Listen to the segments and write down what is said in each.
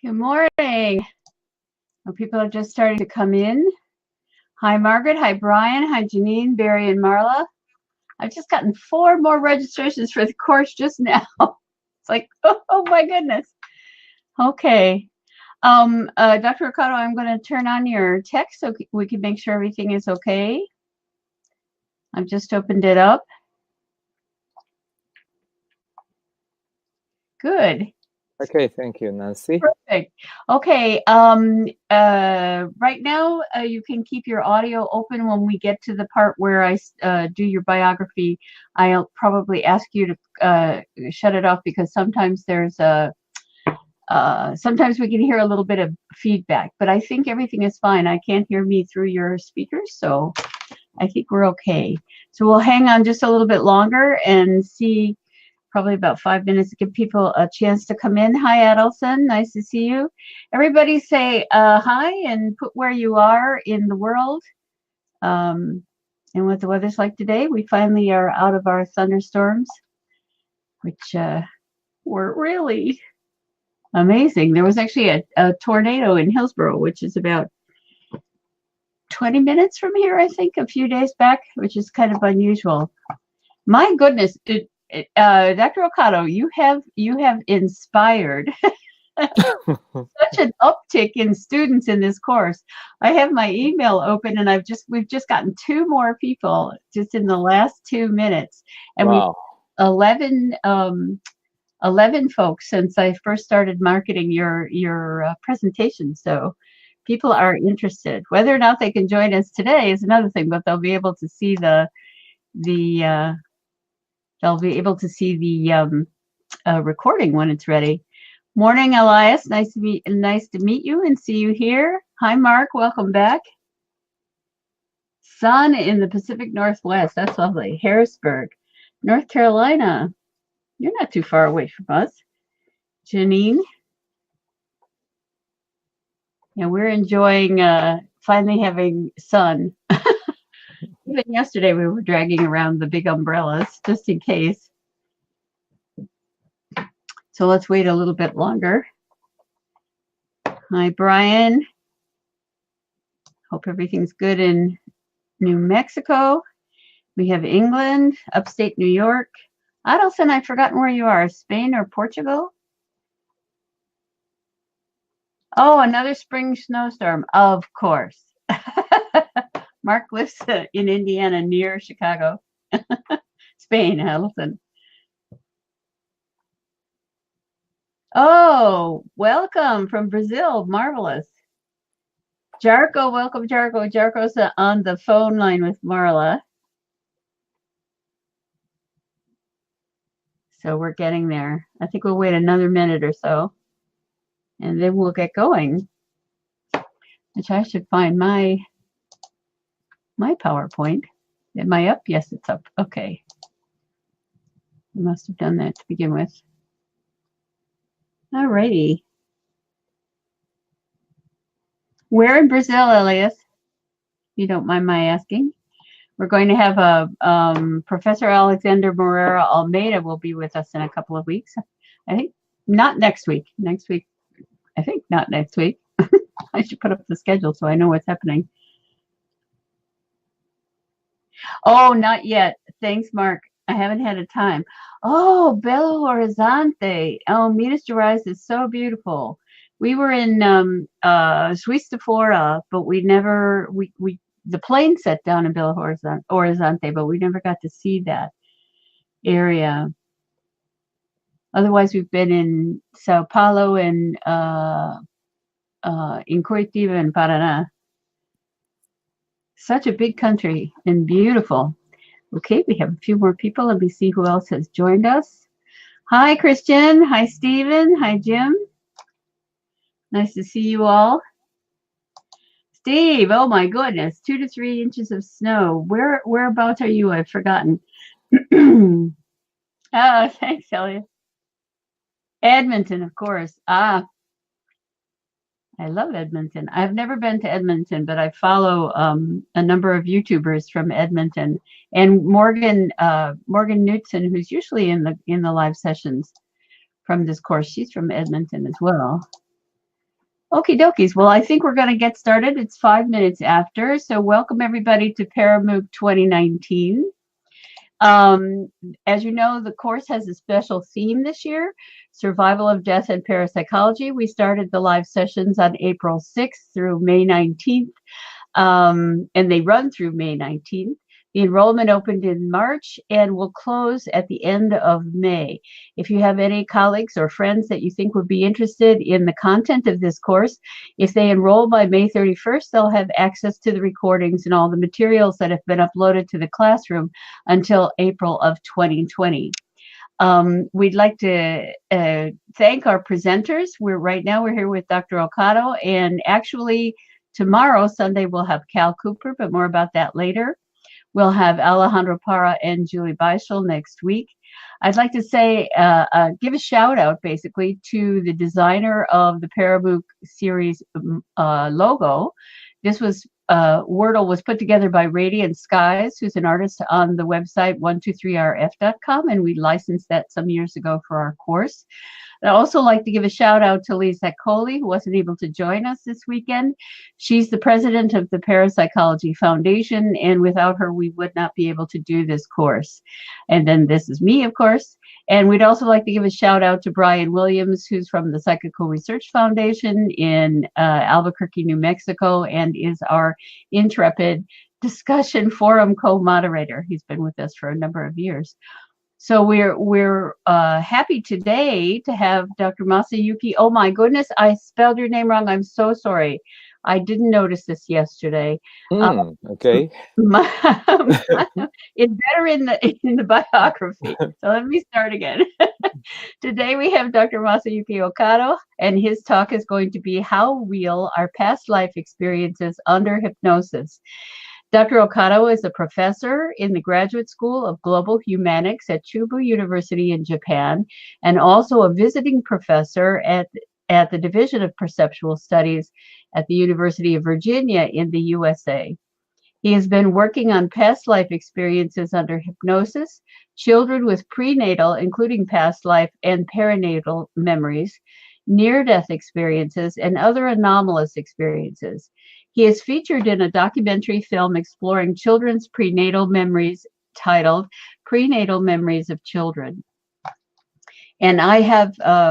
Good morning. Well, people are just starting to come in. Hi, Margaret. Hi, Brian. Hi, Janine, Barry, and Marla. I've just gotten 4 more registrations for the course just now. It's like, oh my goodness. Okay. Dr. Ohkado, I'm going to turn on your text so we can make sure everything is okay. I've just opened it up. Good. Okay, thank you, Nancy. Perfect. Okay. Right now, you can keep your audio open. When we get to the part where I do your biography, I'll probably ask you to shut it off because sometimes there's sometimes we can hear a little bit of feedback. But I think everything is fine. I can't hear me through your speakers, so I think we're okay. So we'll hang on just a little bit longer and see. Probably about 5 minutes to give people a chance to come in. Hi, Adelson. Nice to see you. Everybody say hi and put where you are in the world and what the weather's like today. We finally are out of our thunderstorms, which were really amazing. There was actually a tornado in Hillsborough, which is about 20 minutes from here, I think, a few days back, which is kind of unusual. My goodness, Dr. Ohkado, you have inspired such an uptick in students in this course. I have my email open, and we've just gotten 2 more people just in the last 2 minutes, and Wow. we've 11 folks since I first started marketing your presentation. So people are interested. Whether or not they can join us today is another thing, but they'll be able to see They'll be able to see the recording when it's ready. Morning, Elias. Nice to meet you and see you here. Hi, Mark. Welcome back. Sun in the Pacific Northwest. That's lovely. Harrisburg, North Carolina. You're not too far away from us. Janine. Yeah, we're enjoying finally having sun. Even yesterday, we were dragging around the big umbrellas just in case. So let's wait a little bit longer. Hi, Brian. Hope everything's good in New Mexico. We have England, upstate New York. Adelson, I've forgotten where you are, Spain or Portugal? Oh, another spring snowstorm, of course. Mark lives in Indiana near Chicago. Spain, Adelson. Oh, welcome from Brazil. Marvelous. Jarko, welcome, Jarko. Jarko's on the phone line with Marla. So we're getting there. I think we'll wait another minute or so, and then we'll get going. Which I should find my PowerPoint. Am I up? Yes, it's up. Okay. I must have done that to begin with. All righty. Where in Brazil, Elias? If you don't mind my asking. We're going to have Professor Alexander Moreira Almeida will be with us in a couple of weeks. I think not next week. Next week, I think not next week. I should put up the schedule so I know what's happening. Oh, not yet. Thanks, Mark. I haven't had a time. Oh, Belo Horizonte. Oh, Minas Gerais is so beautiful. We were in Juiz de Fora, but we never, the plane set down in Belo Horizonte, but we never got to see that area. Otherwise, we've been in Sao Paulo and in Curitiba and Paraná. Such a big country and beautiful. Okay, we have a few more people. Let me see who else has joined us. Hi, Christian. Hi, Stephen. Hi, Jim. Nice to see you all. Steve, oh my goodness, 2 to 3 inches of snow. Whereabouts are you? I've forgotten. Oh, thanks, Elliot. Edmonton, of course. Ah, I love Edmonton. I've never been to Edmonton, but I follow a number of YouTubers from Edmonton, and Morgan Knudsen, who's usually in the live sessions from this course. She's from Edmonton as well. Okie dokies. Well, I think we're going to get started. It's 5 minutes after. So welcome everybody to ParaMOOC 2019. As you know, the course has a special theme this year, Survival of Death and Parapsychology. We started the live sessions on April 6th through May 19th, and they run through May 19th. The enrollment opened in March and will close at the end of May. If you have any colleagues or friends that you think would be interested in the content of this course, if they enroll by May 31st, they'll have access to the recordings and all the materials that have been uploaded to the classroom until April of 2020. We'd like to thank our presenters. Right now we're here with Dr. Ohkado, and actually tomorrow, Sunday, we'll have Cal Cooper, but more about that later. We'll have Alejandro Parra and Julie Beischel next week. I'd like to say, give a shout out basically to the designer of the ParaMOOC series logo. This was, Wordle was put together by Radiant Skies, who's an artist on the website 123rf.com, and we licensed that some years ago for our course. I'd also like to give a shout out to Lisa Coley, who wasn't able to join us this weekend. She's the president of the Parapsychology Foundation, and without her, we would not be able to do this course. And then this is me, of course. And we'd also like to give a shout out to Brian Williams, who's from the Psychical Research Foundation in Albuquerque, New Mexico, and is our intrepid discussion forum co-moderator. He's been with us for a number of years. So we're happy today to have Dr. Masayuki. Oh my goodness, I spelled your name wrong. I'm so sorry. I didn't notice this yesterday. Okay. It's better in the biography. So let me start again. Today we have Dr. Masayuki Ohkado, and his talk is going to be How Real Are Past Life Experiences Under Hypnosis? Dr. Ohkado is a professor in the Graduate School of Global Humanics at Chubu University in Japan, and also a visiting professor at the Division of Perceptual Studies at the University of Virginia in the USA. He has been working on past life experiences under hypnosis, children with prenatal, including past life and perinatal memories, near-death experiences, and other anomalous experiences. He is featured in a documentary film exploring children's prenatal memories titled Prenatal Memories of Children. And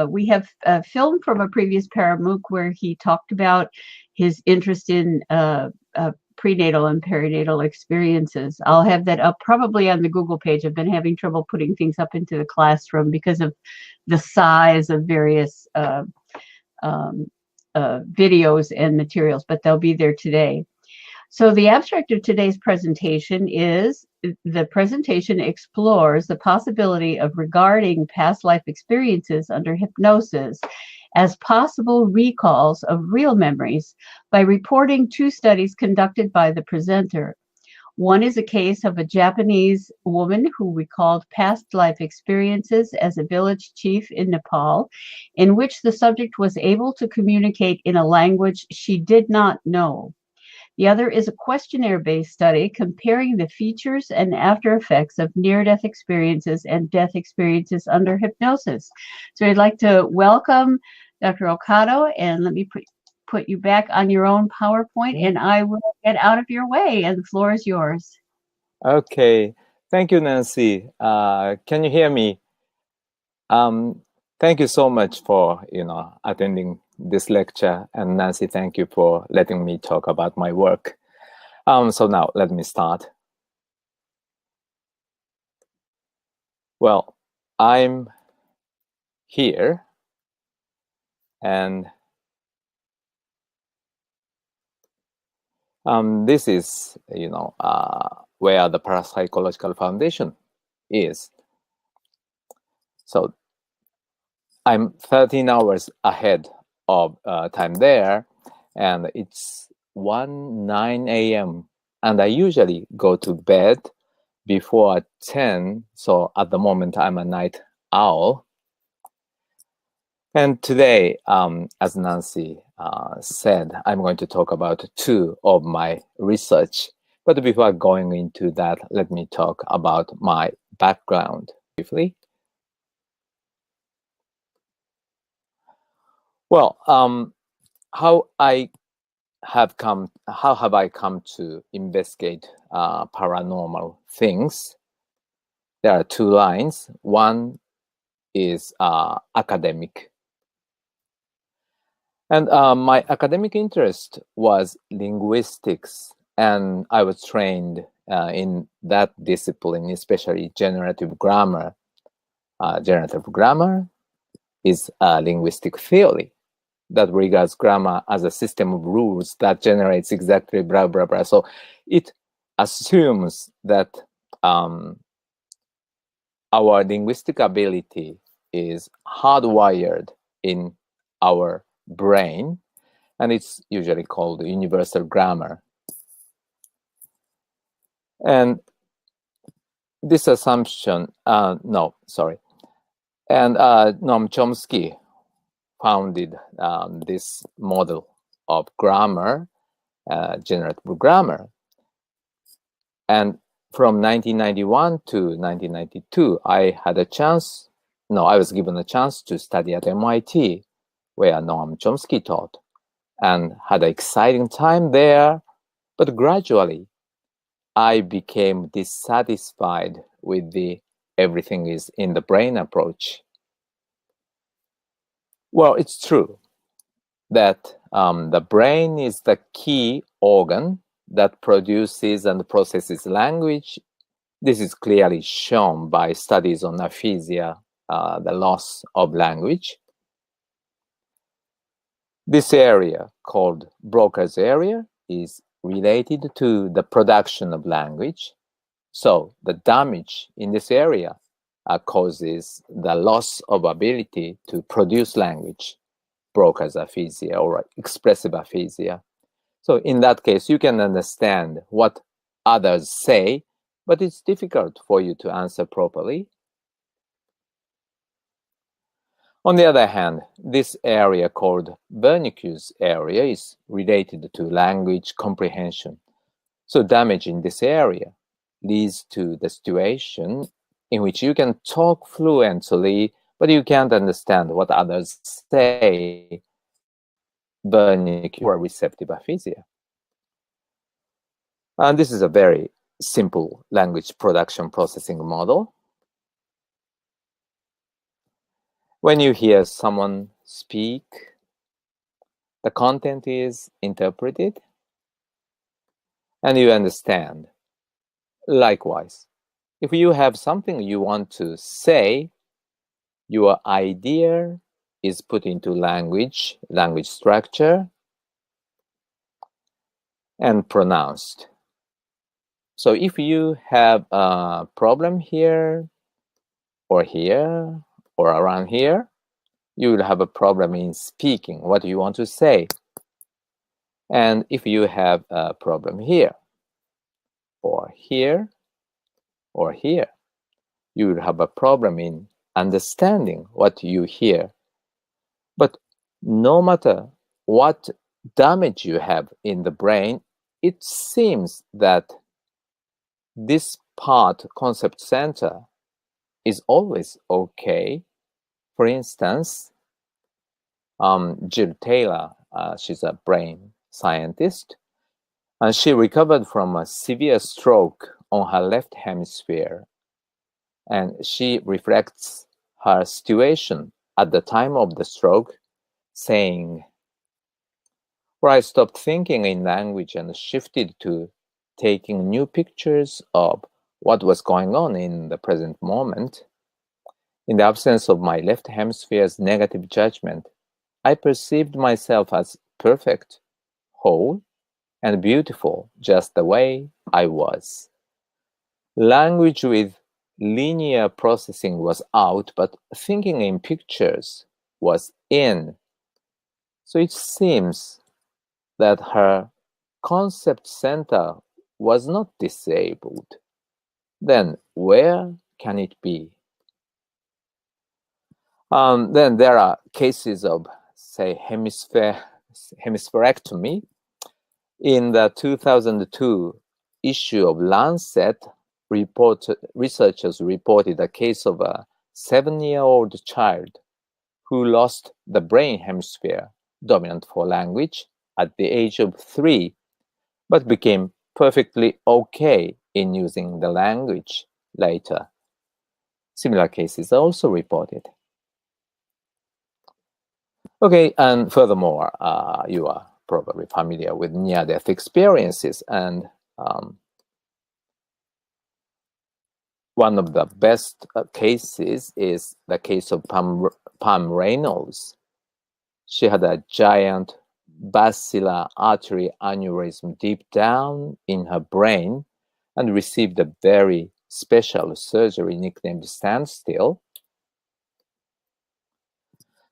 we have filmed from a previous ParaMOOC where he talked about his interest in prenatal and perinatal experiences. I'll have that up probably on the Google page. I've been having trouble putting things up into the classroom because of the size of various videos and materials, but they'll be there today. So the abstract of today's presentation is, the presentation explores the possibility of regarding past life experiences under hypnosis as possible recalls of real memories by reporting two studies conducted by the presenter. One is a case of a Japanese woman who recalled past life experiences as a village chief in Nepal, in which the subject was able to communicate in a language she did not know. The other is a questionnaire-based study comparing the features and after effects of near-death experiences and death experiences under hypnosis. So I'd like to welcome Dr. Ohkado, and let me put you back on your own PowerPoint, and I will get out of your way, and the floor is yours. Okay. Thank you, Nancy. Can you hear me? Thank you so much for attending this lecture, and Nancy, thank you for letting me talk about my work. So now let me start. Well, I'm here, and this is where the Parapsychological Foundation is. So I'm 13 hours ahead of time there, and it's 9 a.m. and I usually go to bed before 10, so at the moment I'm a night owl. And today, as Nancy said, I'm going to talk about two of my research. But before going into that, let me talk about my background briefly. Well, how have I come to investigate paranormal things? There are two lines. One is academic. And my academic interest was linguistics, and I was trained in that discipline, especially generative grammar. Generative grammar is a linguistic theory that regards grammar as a system of rules that generates exactly blah, blah, blah. So it assumes that our linguistic ability is hardwired in our brain, and it's usually called universal grammar. And this assumption, and Noam Chomsky founded this model of grammar, generative grammar. And from 1991 to 1992, I was given a chance to study at MIT, where Noam Chomsky taught, and had an exciting time there. But gradually, I became dissatisfied with the everything is in the brain approach. Well, it's true that the brain is the key organ that produces and processes language. This is clearly shown by studies on aphasia, the loss of language. This area, called Broca's area, is related to the production of language. So the damage in this area causes the loss of ability to produce language, Broca's aphasia or expressive aphasia. So in that case, you can understand what others say, but it's difficult for you to answer properly. On the other hand, this area called Wernicke's area is related to language comprehension. So damage in this area leads to the situation in which you can talk fluently, but you can't understand what others say, Wernicke or receptive aphasia. And this is a very simple language production processing model. When you hear someone speak, the content is interpreted and you understand. Likewise, if you have something you want to say, your idea is put into language structure, and pronounced. So if you have a problem here, or around here, you will have a problem in speaking what you want to say. And if you have a problem here, or here, you will have a problem in understanding what you hear. But no matter what damage you have in the brain, it seems that this part, concept center, is always okay. For instance, Jill Taylor, she's a brain scientist, and she recovered from a severe stroke on her left hemisphere. And she reflects her situation at the time of the stroke, saying, "Where I stopped thinking in language and shifted to taking new pictures of what was going on in the present moment. In the absence of my left hemisphere's negative judgment, I perceived myself as perfect, whole, and beautiful just the way I was. Language with linear processing was out, but thinking in pictures was in." So it seems that her concept center was not disabled. Then where can it be? Then there are cases of, say, hemispherectomy. In the 2002 issue of Lancet, researchers reported a case of a 7-year-old child who lost the brain hemisphere dominant for language at the age of 3, but became perfectly okay in using the language later. Similar cases are also reported. Okay, and furthermore, you are probably familiar with near-death experiences, and one of the best cases is the case of Pam Reynolds. She had a giant basilar artery aneurysm deep down in her brain and received a very special surgery nicknamed standstill.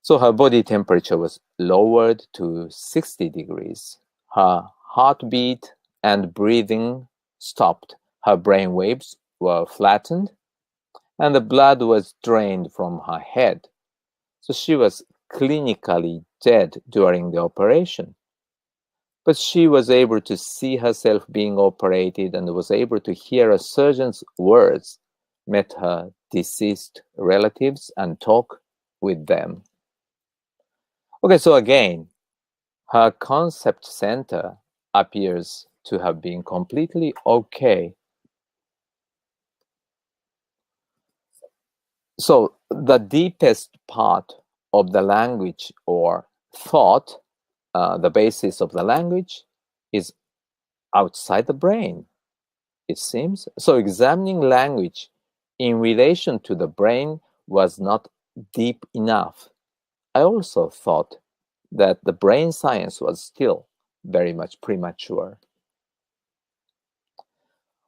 So her body temperature was lowered to 60 degrees. Her heartbeat and breathing stopped. Her brain waves were flattened, and the blood was drained from her head. So she was clinically dead during the operation. But she was able to see herself being operated and was able to hear a surgeon's words, met her deceased relatives, and talk with them. Okay, so again, her concept center appears to have been completely okay. So the deepest part of the language or thought, the basis of the language, is outside the brain, it seems. So examining language in relation to the brain was not deep enough. I also thought that the brain science was still very much premature.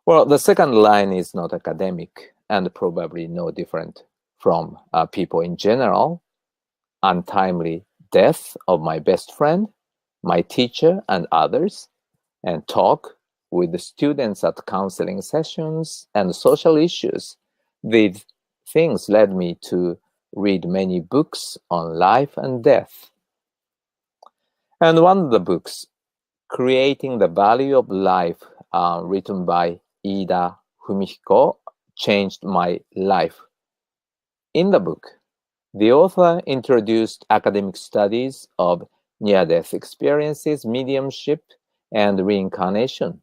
Well, the second line is not academic and probably no different from people in general. Untimely death of my best friend, my teacher, and others, and talk with the students at counseling sessions and social issues. These things led me to read many books on life and death. And one of the books, Creating the Value of Life, written by Ida Fumihiko, changed my life. In the book, the author introduced academic studies of near-death experiences, mediumship, and reincarnation,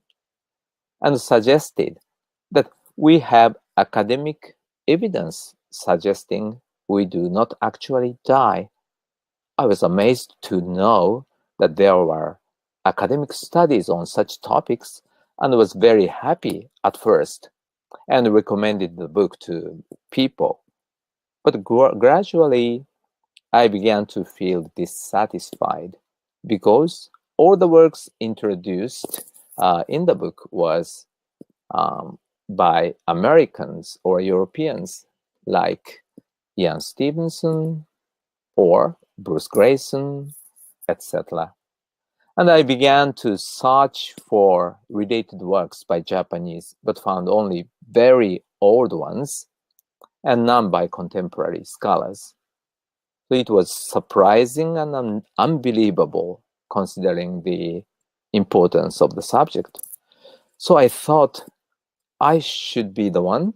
and suggested that we have academic evidence suggesting we do not actually die. I was amazed to know that there were academic studies on such topics and was very happy at first and recommended the book to people. But gradually, I began to feel dissatisfied because all the works introduced in the book was by Americans or Europeans like Ian Stevenson or Bruce Grayson, etc. And I began to search for related works by Japanese, but found only very old ones and none by contemporary scholars. So it was surprising and unbelievable considering the importance of the subject. So I thought I should be the one.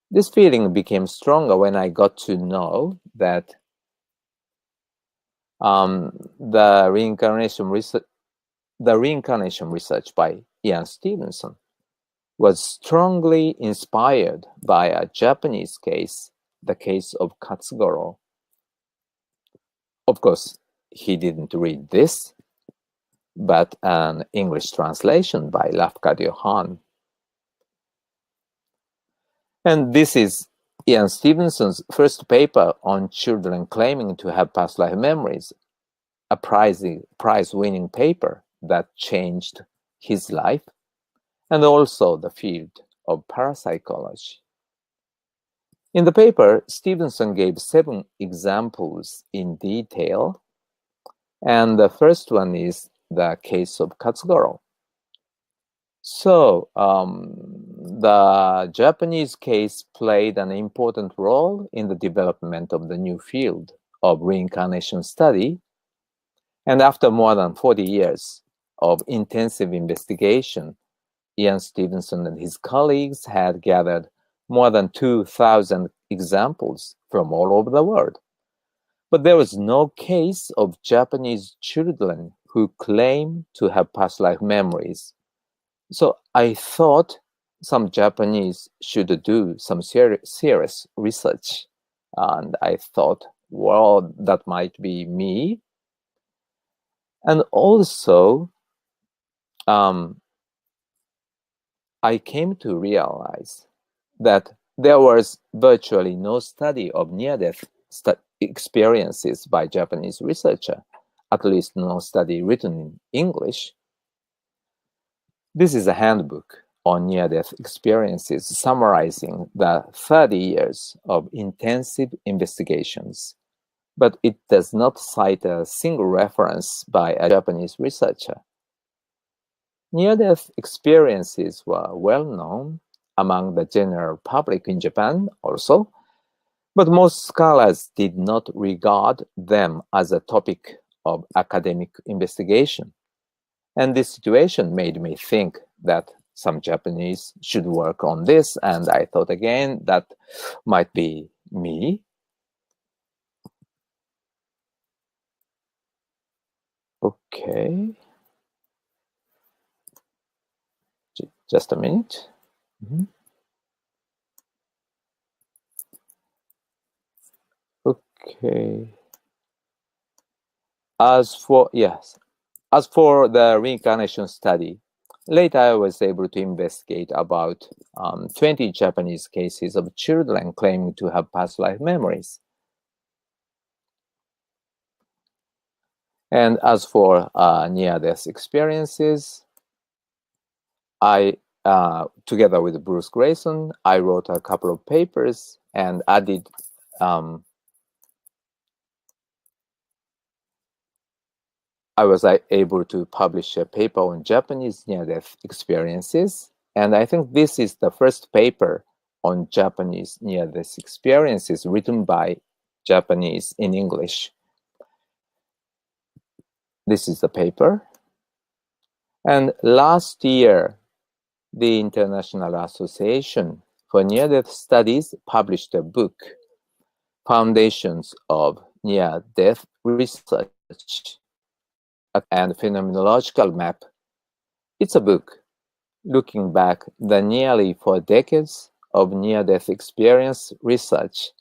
This feeling became stronger when I got to know that the reincarnation research by Ian Stevenson was strongly inspired by a Japanese case, the case of Katsugoro. Of course, he didn't read this, but an English translation by Lafcadio Han. And this is Ian Stevenson's first paper on children claiming to have past life memories, a prize-winning paper that changed his life and also the field of parapsychology. In the paper, Stevenson gave 7 examples in detail, and the first one is the case of Katsugoro. So, the Japanese case played an important role in the development of the new field of reincarnation study. And after more than 40 years of intensive investigation, Ian Stevenson and his colleagues had gathered more than 2,000 examples from all over the world. But there was no case of Japanese children who claim to have past life memories. So I thought some Japanese should do some serious research. And I thought, well, that might be me. And also, I came to realize that there was virtually no study of near-death experiences by Japanese researcher, at least no study written in English. This is a handbook on near-death experiences summarizing the 30 years of intensive investigations, but it does not cite a single reference by a Japanese researcher. Near-death experiences were well known among the general public in Japan also, but most scholars did not regard them as a topic of academic investigation. And this situation made me think that some Japanese should work on this, and I thought again that might be me. Okay. Just a minute. Okay. As for the reincarnation study, later I was able to investigate about 20 Japanese cases of children claiming to have past life memories. And as for near-death experiences, I, together with Bruce Grayson, I wrote a couple of papers and added I was able to publish a paper on Japanese near-death experiences. And I think this is the first paper on Japanese near-death experiences written by Japanese in English. This is the paper. And last year, the International Association for Near-Death Studies published a book, Foundations of Near-Death Research and Phenomenological Map. It's a book looking back the nearly 4 decades of near-death experience research.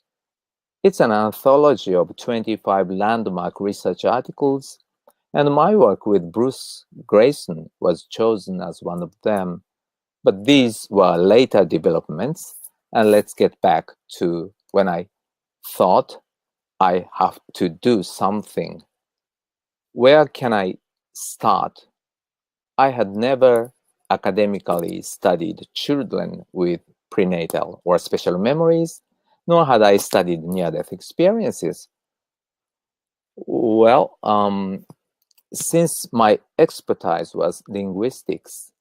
It's an anthology of 25 landmark research articles, and my work with Bruce Grayson was chosen as one of them. But these were later developments, and let's get back to when I thought I have to do something. Where can I start? I had never academically studied children with prenatal or special memories, nor had I studied near-death experiences. Well, since my expertise was linguistics,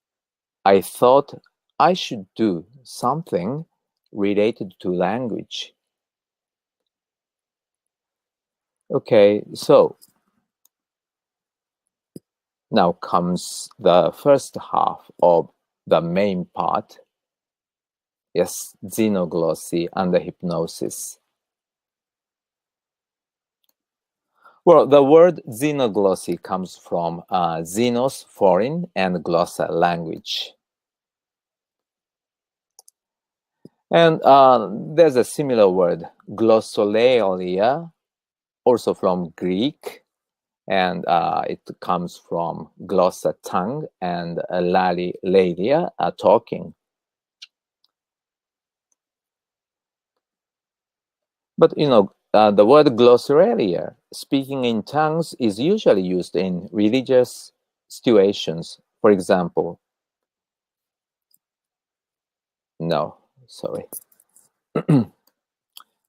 I thought I should do something related to language. Okay, so now comes the first half of the main part. Yes, xenoglossy and the hypnosis. Well, the word xenoglossy comes from xenos, foreign, and glossa, language. And there's a similar word, glossolalia, also from Greek, and it comes from glossa, tongue, and lalia, talking. But you know, the word glossolalia, speaking in tongues, is usually used in religious situations. For example, no, sorry.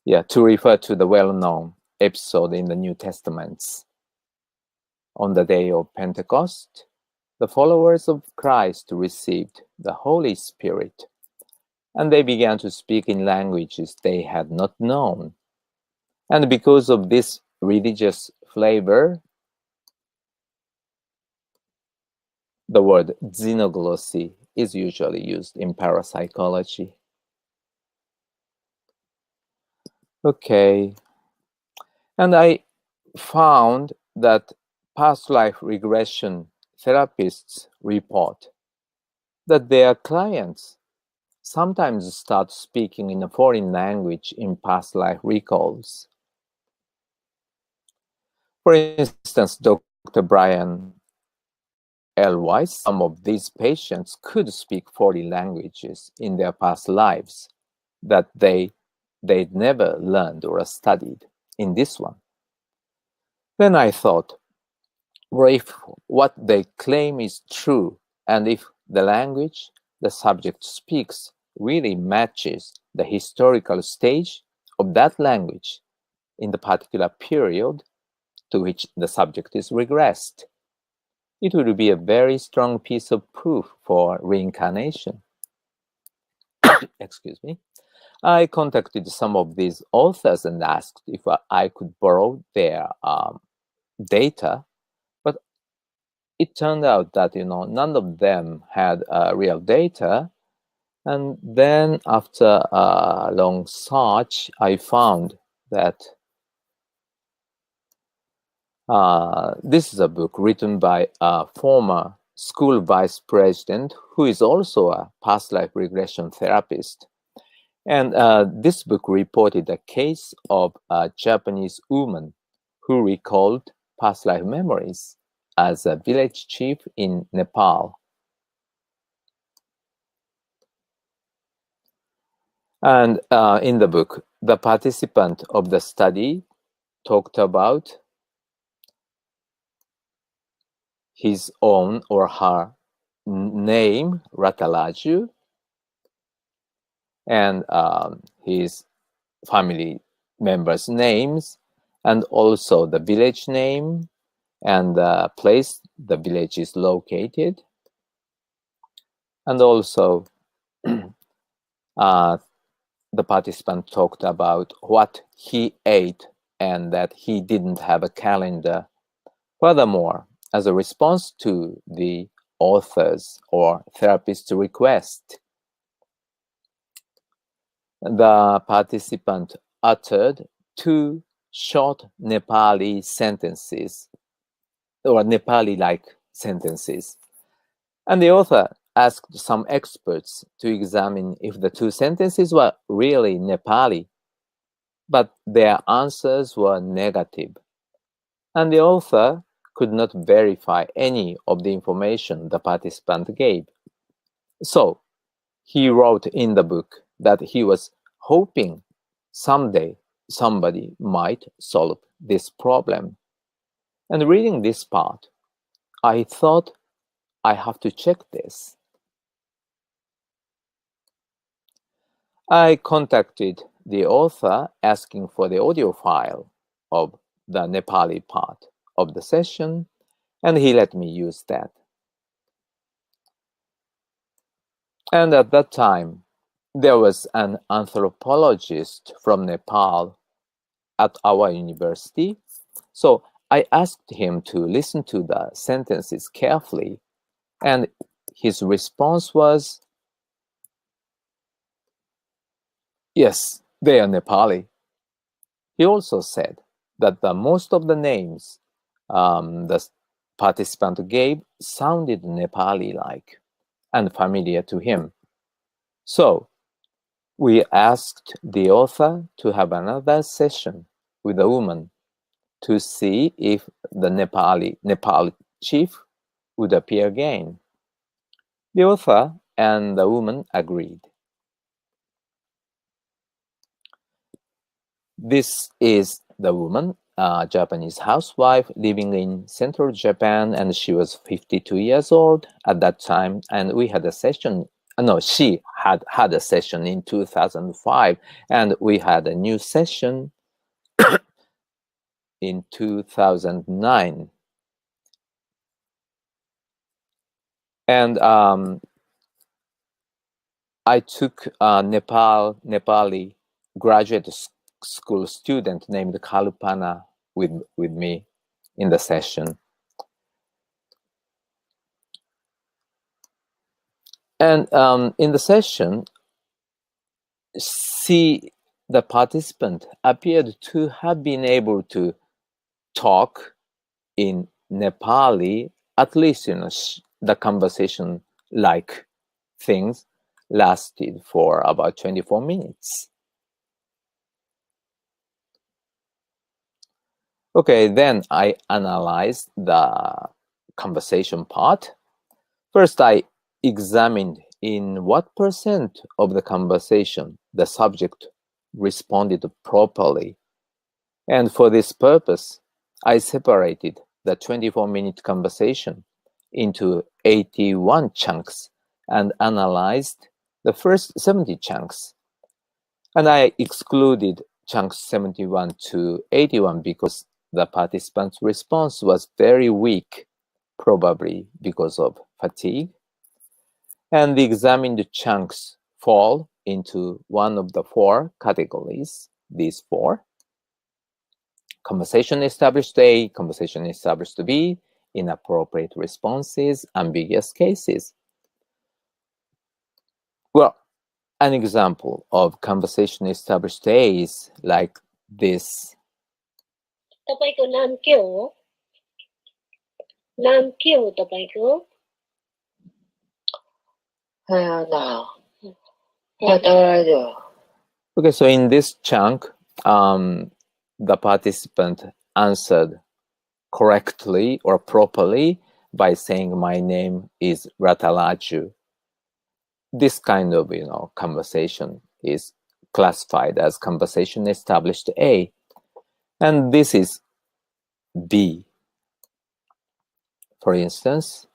Yeah, to refer to the well-known episode in the New Testaments. On the day of Pentecost, the followers of Christ received the Holy Spirit, and they began to speak in languages they had not known. And because of this religious flavor, the word xenoglossy is usually used in parapsychology. Okay. And I found that past life regression therapists report that their clients sometimes start speaking in a foreign language in past life recalls. For instance, Dr. Brian L. Weiss, some of these patients could speak foreign languages in their past lives that they'd never learned or studied in this one. Then I thought, well, if what they claim is true, and if the language the subject speaks really matches the historical stage of that language in the particular period to which the subject is regressed, it would be a very strong piece of proof for reincarnation. Excuse me. I contacted some of these authors and asked if I could borrow their data, but it turned out that none of them had real data. And then after a long search, I found that this is a book written by a former school vice president who is also a past life regression therapist. And this book reported a case of a Japanese woman who recalled past life memories as a village chief in Nepal. And in the book, the participant of the study talked about his own or her name, Ratalaju, and his family members' names, and also the village name and the place the village is located. And also the participant talked about what he ate and that he didn't have a calendar. Furthermore, as a response to the author's or therapist's request, the participant uttered 2 short Nepali sentences, or Nepali-like sentences. And the author asked some experts to examine if the 2 sentences were really Nepali, but their answers were negative. And the author could not verify any of the information the participant gave. So he wrote in the book that he was hoping someday somebody might solve this problem. And reading this part, I thought I have to check this. I contacted the author asking for the audio file of the Nepali part of the session, and he let me use that. And at that time, there was an anthropologist from Nepal at our university. So I asked him to listen to the sentences carefully, and his response was, yes, they are Nepali. He also said that most of the names the participant gave sounded Nepali-like and familiar to him. So we asked the author to have another session with the woman to see if the Nepal chief would appear again. The author and the woman agreed. This is the woman, a Japanese housewife living in central Japan, and she was 52 years old at that time. And we had a session, she had a session in 2005, and we had a new session in 2009. And I took a Nepali graduate school student named Kalupana with me in the session. And in the session, the participant appeared to have been able to talk in Nepali, at least, the conversation like things lasted for about 24 minutes. Okay, then I analyzed the conversation part. First, I examined in what percent of the conversation the subject responded properly. And for this purpose, I separated the 24-minute conversation into 81 chunks and analyzed the first 70 chunks. And I excluded chunks 71 to 81 because the participants' response was very weak, probably because of fatigue. And the examined chunks fall into one of the four categories, these four. Conversation established A, conversation established B, inappropriate responses, ambiguous cases. Well, an example of conversation established A is like this. तपाईको नाम के हो? नाम के हो तपाईको? Okay, so in this chunk, the participant answered correctly or properly by saying my name is Ratalaju. This kind of conversation is classified as conversation established A, and this is B. For instance,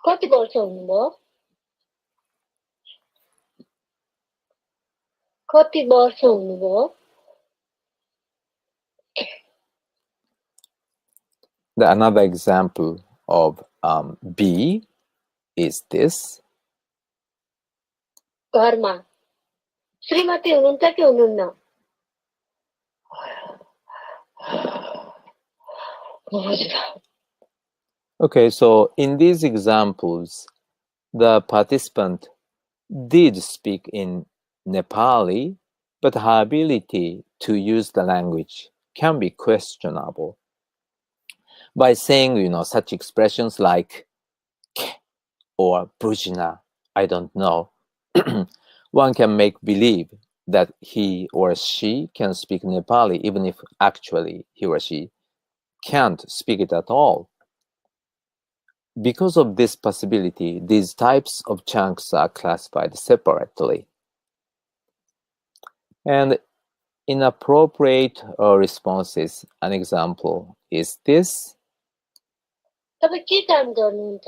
कति वर्ष हुनुभयो? कति वर्ष हुनुभयो? another example of B is this. घरमा श्रीमती हुनुहुन्छ कि हुनुहुन्न? Okay, so in these examples, the participant did speak in Nepali, but her ability to use the language can be questionable. By saying, such expressions like ke or bujina, I don't know, one can make believe that he or she can speak Nepali, even if actually he or she can't speak it at all. Because of this possibility, these types of chunks are classified separately. And inappropriate responses, an example is this. तपाईं के काम गर्नुहुन्छ?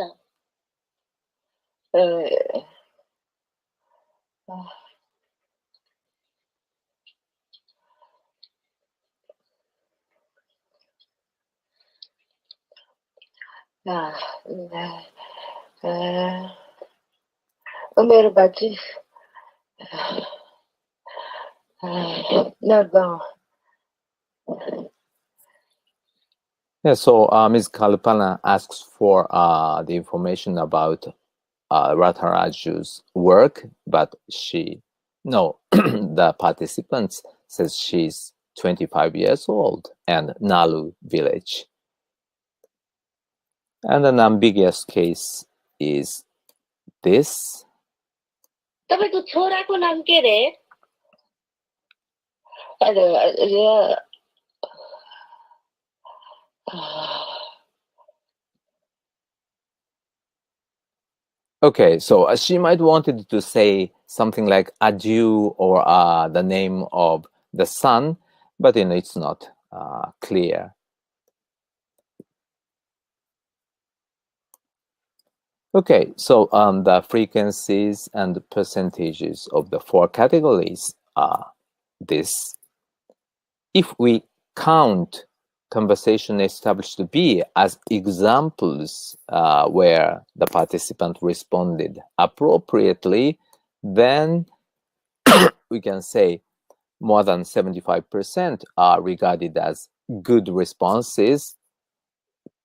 मेरो बाजी Yeah, so Ms. Kalpana asks for the information about Rataraju's work, but the participants says she's 25 years old and Nalu village. And an ambiguous case is this. तपाईको छोराको नाम के रे? Okay, so she might wanted to say something like adieu or the name of the son, but it's not clear. Okay, so the frequencies and percentages of the four categories are this. If we count conversation established to be as examples where the participant responded appropriately, then we can say more than 75% are regarded as good responses.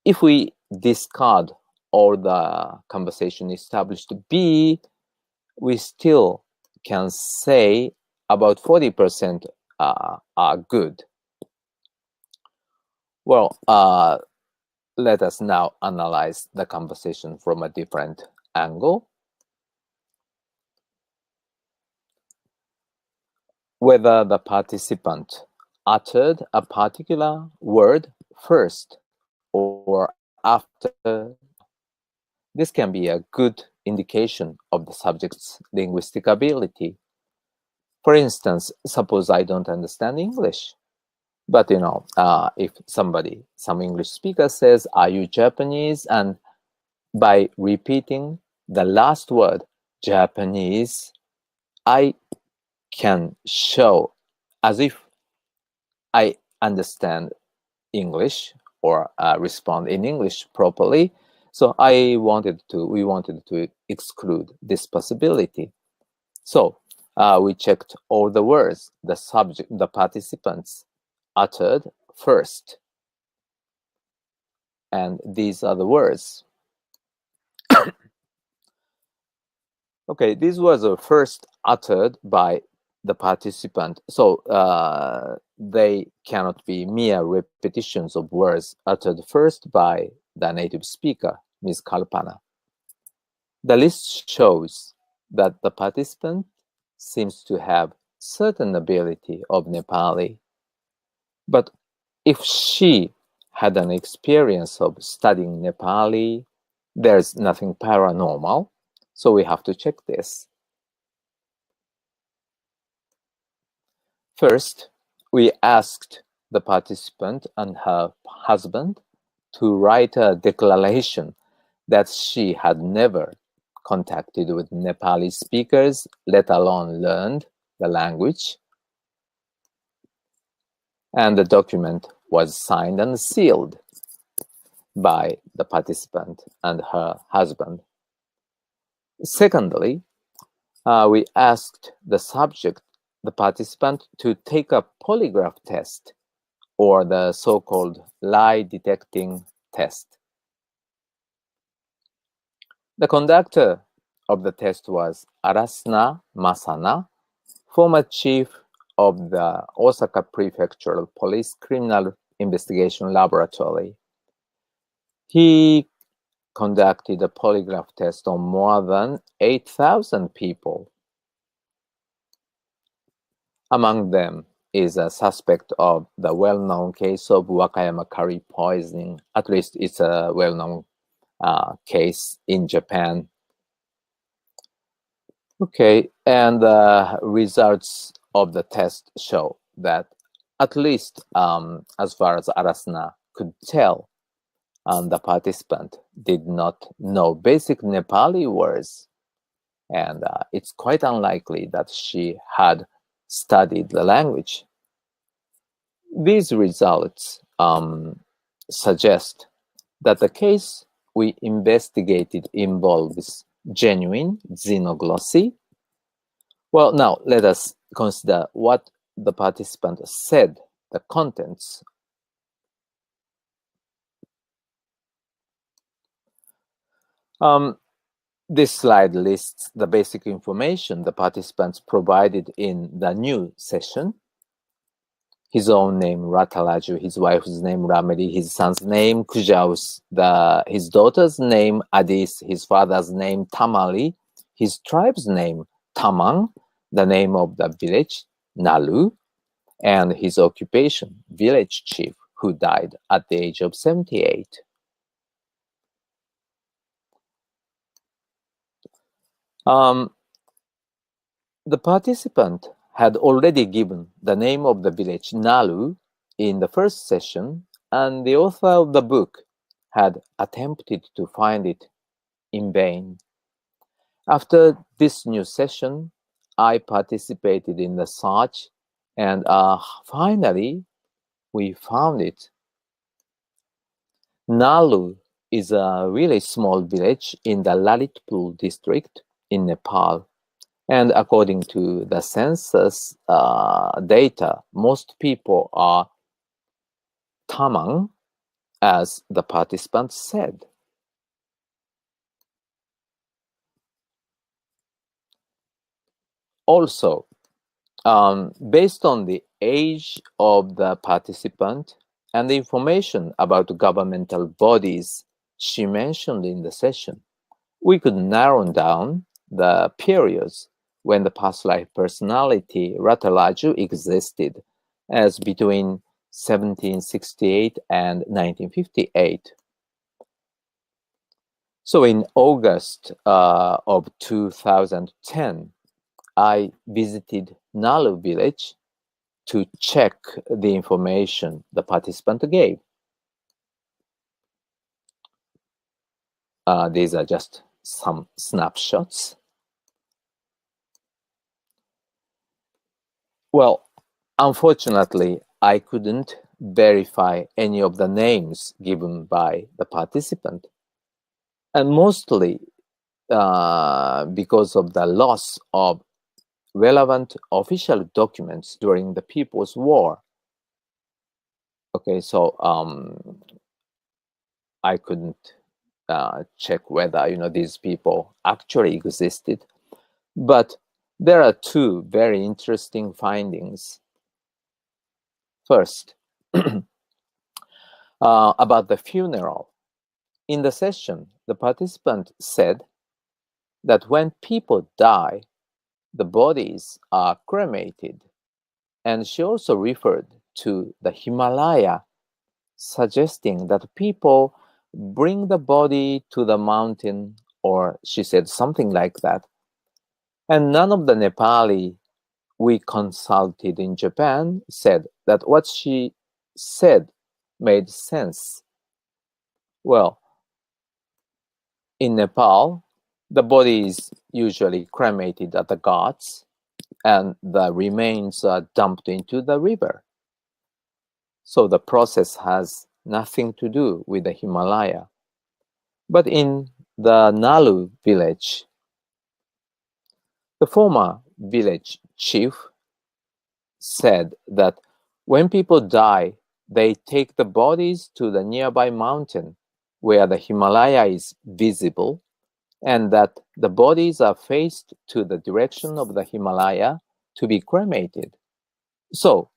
If we discard all the conversation established to be, we still can say about 40% are good. Well, let us now analyze the conversation from a different angle. Whether the participant uttered a particular word first or after, this can be a good indication of the subject's linguistic ability. For instance, suppose I don't understand English. But if some English speaker says, "Are you Japanese?" and by repeating the last word, Japanese, I can show as if I understand English or respond in English properly. So we wanted to exclude this possibility. So we checked all the words the participants uttered first. And these are the words. Okay, these words are first uttered by the participant. So they cannot be mere repetitions of words uttered first by the native speaker, Ms. Kalpana. The list shows that the participant seems to have certain ability of Nepali. But if she had an experience of studying Nepali, there's nothing paranormal. So we have to check this. First, we asked the participant and her husband to write a declaration that she had never contacted with Nepali speakers, let alone learned the language. And the document was signed and sealed by the participant and her husband. Secondly, we asked the participant, to take a polygraph test, or the so-called lie detecting test. The conductor of the test was Arasna Masana, former chief of the Osaka Prefectural Police Criminal Investigation Laboratory. He conducted a polygraph test on more than 8,000 people. Among them is a suspect of the well-known case of Wakayama curry poisoning. At least it's a well-known case in Japan. Okay, and the results of the test show that, at least as far as Arasna could tell, the participant did not know basic Nepali words, and it's quite unlikely that she had studied the language. These results suggest that the case we investigated involves genuine xenoglossy. Well, now let us consider what the participant said, the contents. This slide lists the basic information the participants provided in the new session. His own name, Ratalaju, his wife's name, Rameli, his son's name, Kujaus, his daughter's name, Adis, his father's name, Tamali, his tribe's name, Tamang, the name of the village, Nalu, and his occupation, village chief, who died at the age of 78. The participant had already given the name of the village, Nalu, in the first session, and the author of the book had attempted to find it in vain. After this new session, I participated in the search, and finally, we found it. Nalu is a really small village in the Lalitpur district in Nepal. And according to the census data, most people are Tamang, as the participants said. Also, based on the age of the participant and the information about governmental bodies she mentioned in the session, we could narrow down the periods when the past life personality Ratalaju existed as between 1768 and 1958. So in August of 2010, I visited Nalu village to check the information the participant gave. These are just some snapshots. Well, unfortunately, I couldn't verify any of the names given by the participant, and mostly because of the loss of relevant official documents during the People's War. Okay, so I couldn't check whether these people actually existed, but there are two very interesting findings. First, about the funeral. In the session, the participant said that when people die, the bodies are cremated, and she also referred to the Himalaya, suggesting that people bring the body to the mountain, or she said something like that. And none of the Nepali we consulted in Japan said that what she said made sense. Well, in Nepal, the body is usually cremated at the ghats, and the remains are dumped into the river. So the process has nothing to do with the Himalaya. But in the Nalu village, the former village chief said that when people die, they take the bodies to the nearby mountain where the Himalaya is visible, and that the bodies are faced to the direction of the Himalaya to be cremated. So,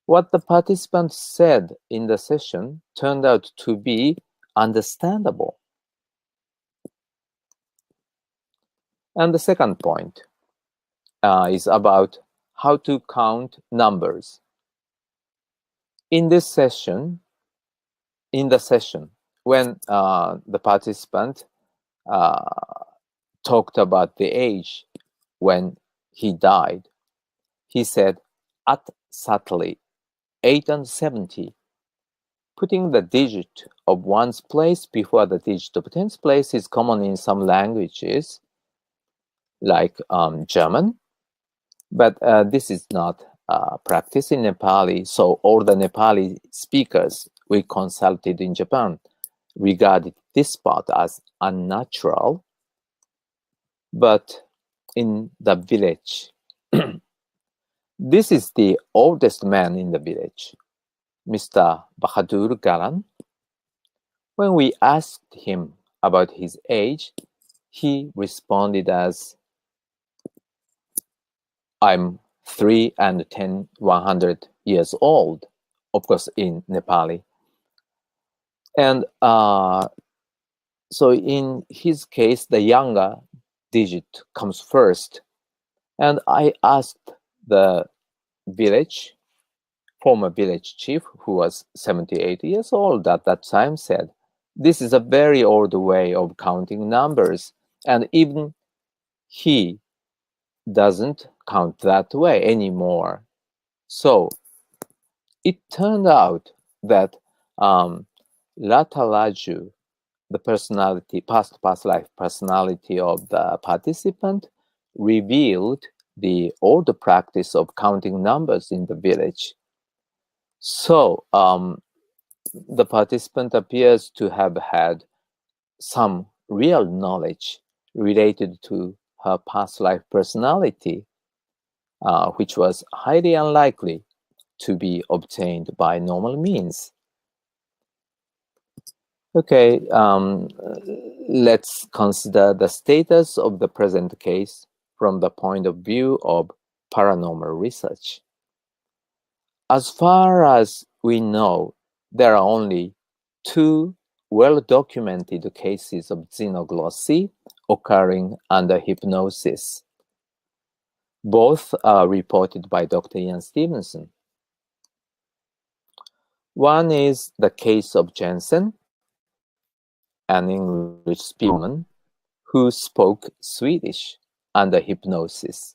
what the participants said in the session turned out to be understandable. And the second point is about how to count numbers. In the session, when the participant talked about the age when he died, he said, at subtly 8 and 70. Putting the digit of one's place before the digit of tens place is common in some languages, like German, but this is not practiced in Nepali. So all the Nepali speakers we consulted in Japan regarded this part as unnatural. But in the village, this is the oldest man in the village, Mr. Bahadur Garan. When we asked him about his age, he responded as, I'm 3 and 10, 100 years old, of course in Nepali. And so in his case, the younger digit comes first. And I asked the former village chief, who was 78 years old at that time, said, this is a very old way of counting numbers, and even he doesn't count that way anymore. So it turned out that Latalaju, the personality, past life personality of the participant, revealed the old practice of counting numbers in the village. So the participant appears to have had some real knowledge related to her past life personality, which was highly unlikely to be obtained by normal means. Okay, let's consider the status of the present case from the point of view of paranormal research. As far as we know, there are only 2 well-documented cases of xenoglossy occurring under hypnosis. Both are reported by Dr. Ian Stevenson. One is the case of Jensen, an English-speaking woman who spoke Swedish under hypnosis.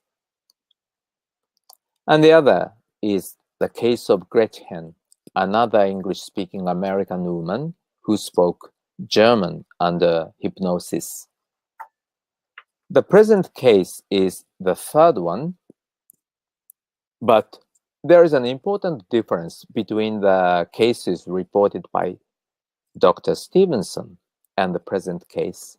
And the other is the case of Gretchen, another English-speaking American woman who spoke German under hypnosis. The present case is the third one, but there is an important difference between the cases reported by Dr. Stevenson and the present case.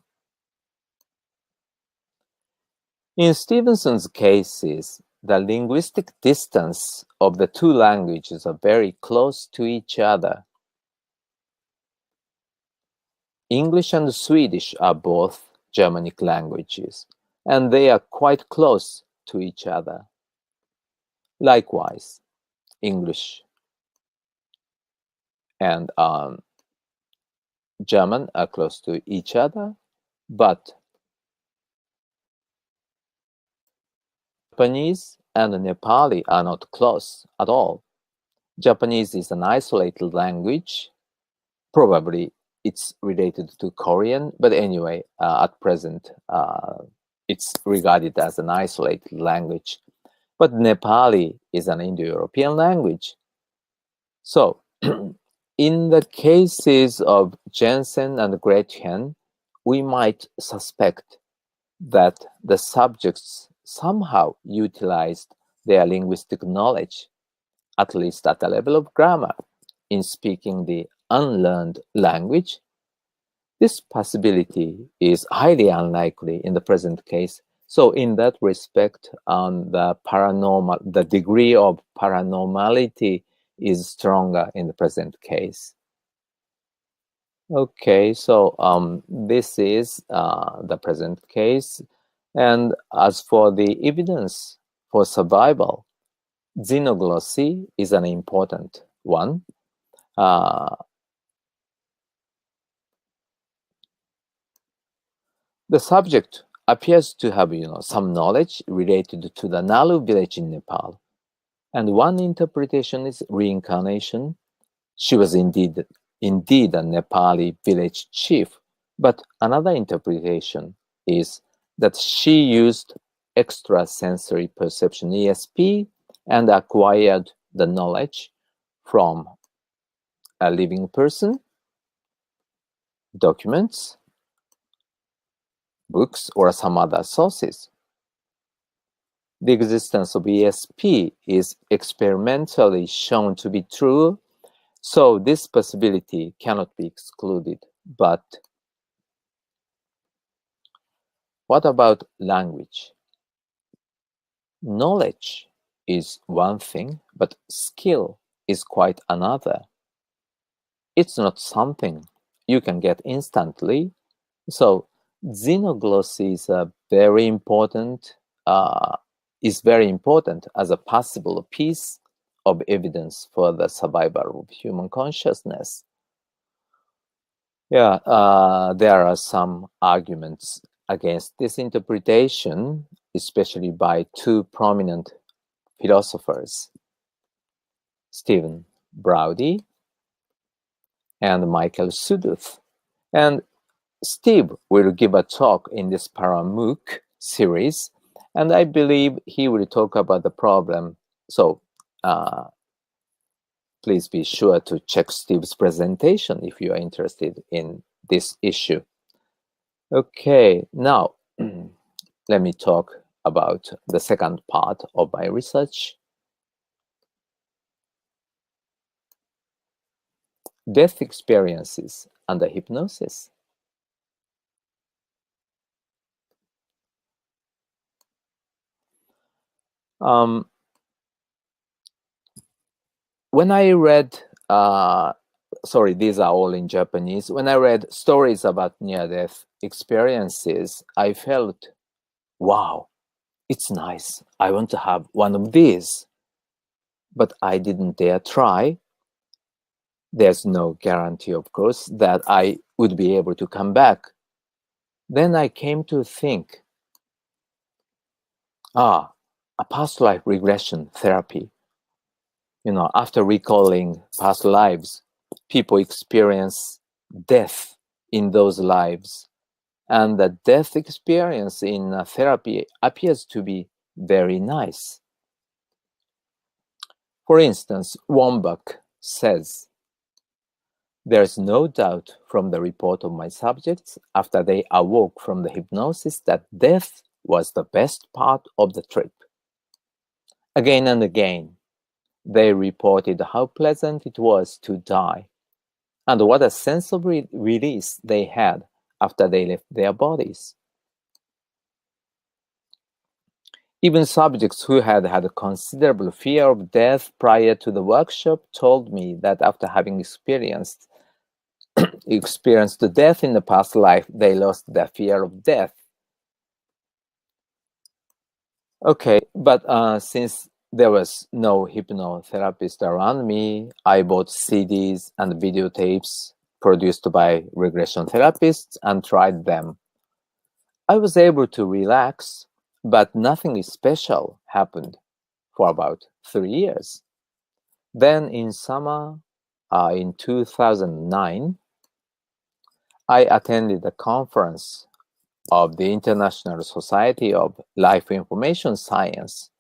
In Stevenson's cases, the linguistic distance of the 2 languages are very close to each other. English and Swedish are both Germanic languages, and they are quite close to each other. Likewise, English and German are close to each other, but Japanese and Nepali are not close at all. Japanese is an isolated language. Probably it's related to Korean, but anyway, at present, it's regarded as an isolated language. But Nepali is an Indo-European language. So, in the cases of Jensen and Gretchen, we might suspect that the subjects somehow utilized their linguistic knowledge, at least at the level of grammar, in speaking the unlearned language. This possibility is highly unlikely in the present case. So in that respect, the degree of paranormality is stronger in the present case. Okay, so this is the present case. And as for the evidence for survival, xenoglossy is an important one. The subject appears to have, some knowledge related to the Nalu village in Nepal. And one interpretation is reincarnation. She was indeed a Nepali village chief. But another interpretation is that she used extrasensory perception ESP and acquired the knowledge from a living person, documents, books, or some other sources. The existence of ESP is experimentally shown to be true, so this possibility cannot be excluded. But what about language? Knowledge is one thing, but skill is quite another. It's not something you can get instantly. So xenoglossy is very important as a possible piece of evidence for the survival of human consciousness. Yeah, there are some arguments against this interpretation, especially by 2 prominent philosophers, Stephen Browdy and Michael Suduth. And Steve will give a talk in this ParaMOOC series, and I believe he will talk about the problem. So please be sure to check Steve's presentation if you are interested in this issue. Okay, now let me talk about the second part of my research. Death experiences under hypnosis. When I read, sorry, these are all in Japanese. When I read stories about near-death experiences, I felt, wow, it's nice. I want to have one of these. But I didn't dare try. There's no guarantee, of course, that I would be able to come back. Then I came to think, a past life regression therapy. After recalling past lives, people experience death in those lives. And the death experience in therapy appears to be very nice. For instance, Wambach says, "There's no doubt from the report of my subjects after they awoke from the hypnosis that death was the best part of the trip. Again and again, they reported how pleasant it was to die, and what a sense of release they had after they left their bodies. Even subjects who had had a considerable fear of death prior to the workshop told me that after having experienced the death in the past life, they lost their fear of death." Okay, but since there was no hypnotherapist around me, I bought CDs and videotapes produced by regression therapists and tried them. I was able to relax, but nothing special happened for about 3 years. Then in summer, in 2009, I attended a conference of the International Society of Life Information Science,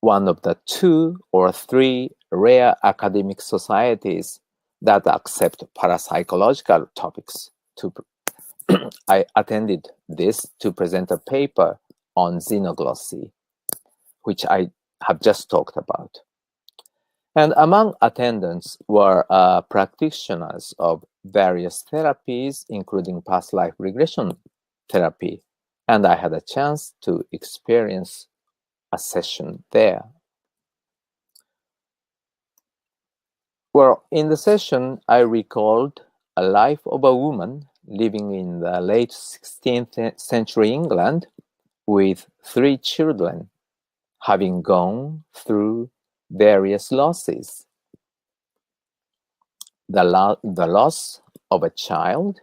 one of the 2 or 3 rare academic societies that accept parapsychological topics. I attended this to present a paper on xenoglossy, which I have just talked about. And among attendants were practitioners of various therapies, including past life regression therapy, and I had a chance to experience a session there. Well, in the session, I recalled a life of a woman living in the late 16th century England with 3 children, having gone through various losses. The loss of a child,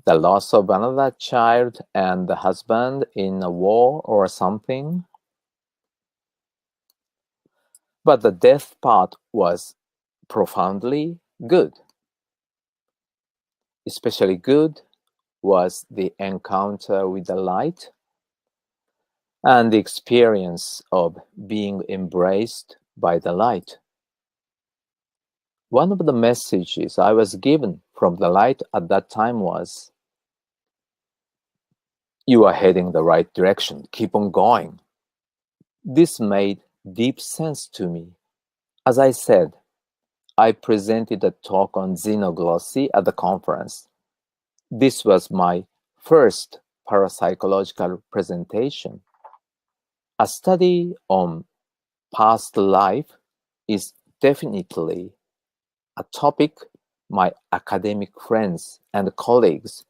the loss of another child and the husband in a war or something. But the death part was profoundly good. Especially good was the encounter with the light and the experience of being embraced by the light. One of the messages I was given from the light at that time was, "You are heading the right direction. Keep on going." This made deep sense to me. As I said, I presented a talk on xenoglossy at the conference. This was my first parapsychological presentation. A study on past life is definitely a topic my academic friends and colleagues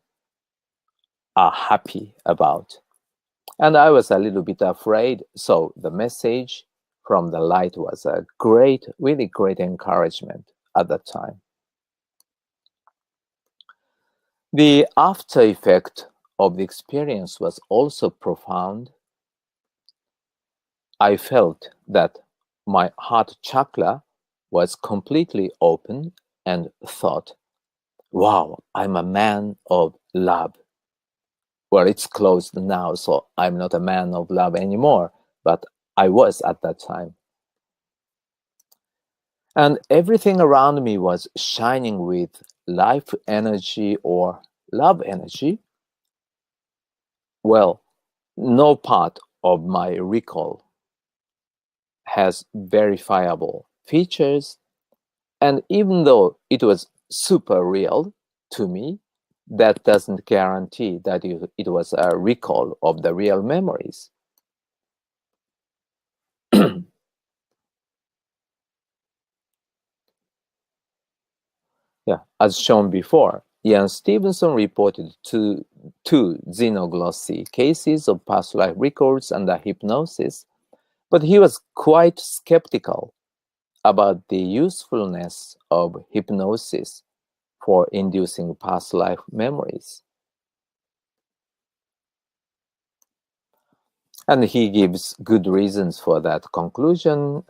are happy about. And I was a little bit afraid, so the message from the light was a really great encouragement at that time. The after effect of the experience was also profound. I felt that my heart chakra was completely open and thought, "Wow, I'm a man of love." Well, it's closed now, so I'm not a man of love anymore, but I was at that time. And everything around me was shining with life energy or love energy. Well, no part of my recall has verifiable features, and even though it was super real to me, that doesn't guarantee that it was a recall of the real memories. Yeah, as shown before, Ian Stevenson reported two xenoglossy cases of past life records under hypnosis, but he was quite skeptical about the usefulness of hypnosis for inducing past life memories. And he gives good reasons for that conclusion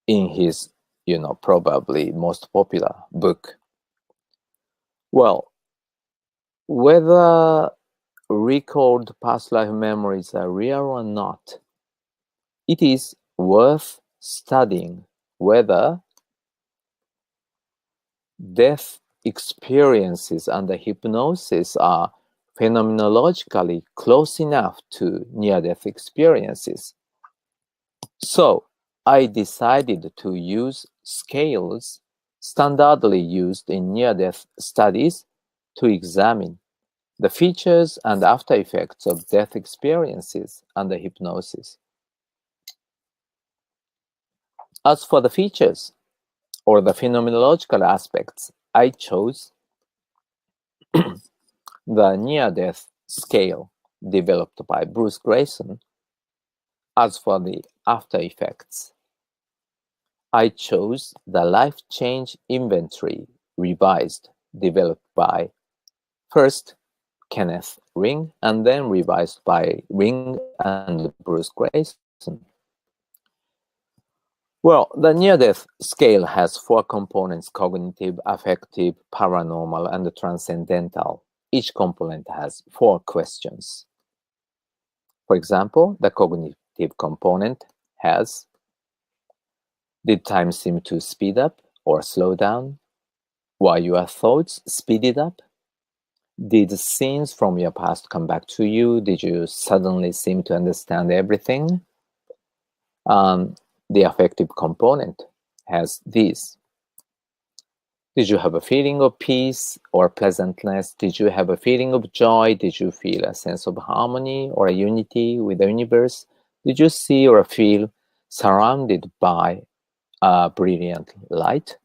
in his, probably most popular book. Well, whether recalled past life memories are real or not, it is worth studying whether death experiences under hypnosis are phenomenologically close enough to near-death experiences. So I decided to use scales standardly used in near-death studies to examine the features and after effects of death experiences under hypnosis. As for the features, or the phenomenological aspects, I chose the near-death scale developed by Bruce Grayson. As for the after effects, I chose the life change inventory revised, developed by first Kenneth Ring and then revised by Ring and Bruce Grayson. Well, the near-death scale has 4 components: cognitive, affective, paranormal, and transcendental. Each component has 4 questions. For example, the cognitive component has: did time seem to speed up or slow down? Were your thoughts speeded up? Did scenes from your past come back to you? Did you suddenly seem to understand everything? The affective component has these: did you have a feeling of peace or pleasantness? Did you have a feeling of joy? Did you feel a sense of harmony or a unity with the universe? Did you see or feel surrounded by a brilliant light?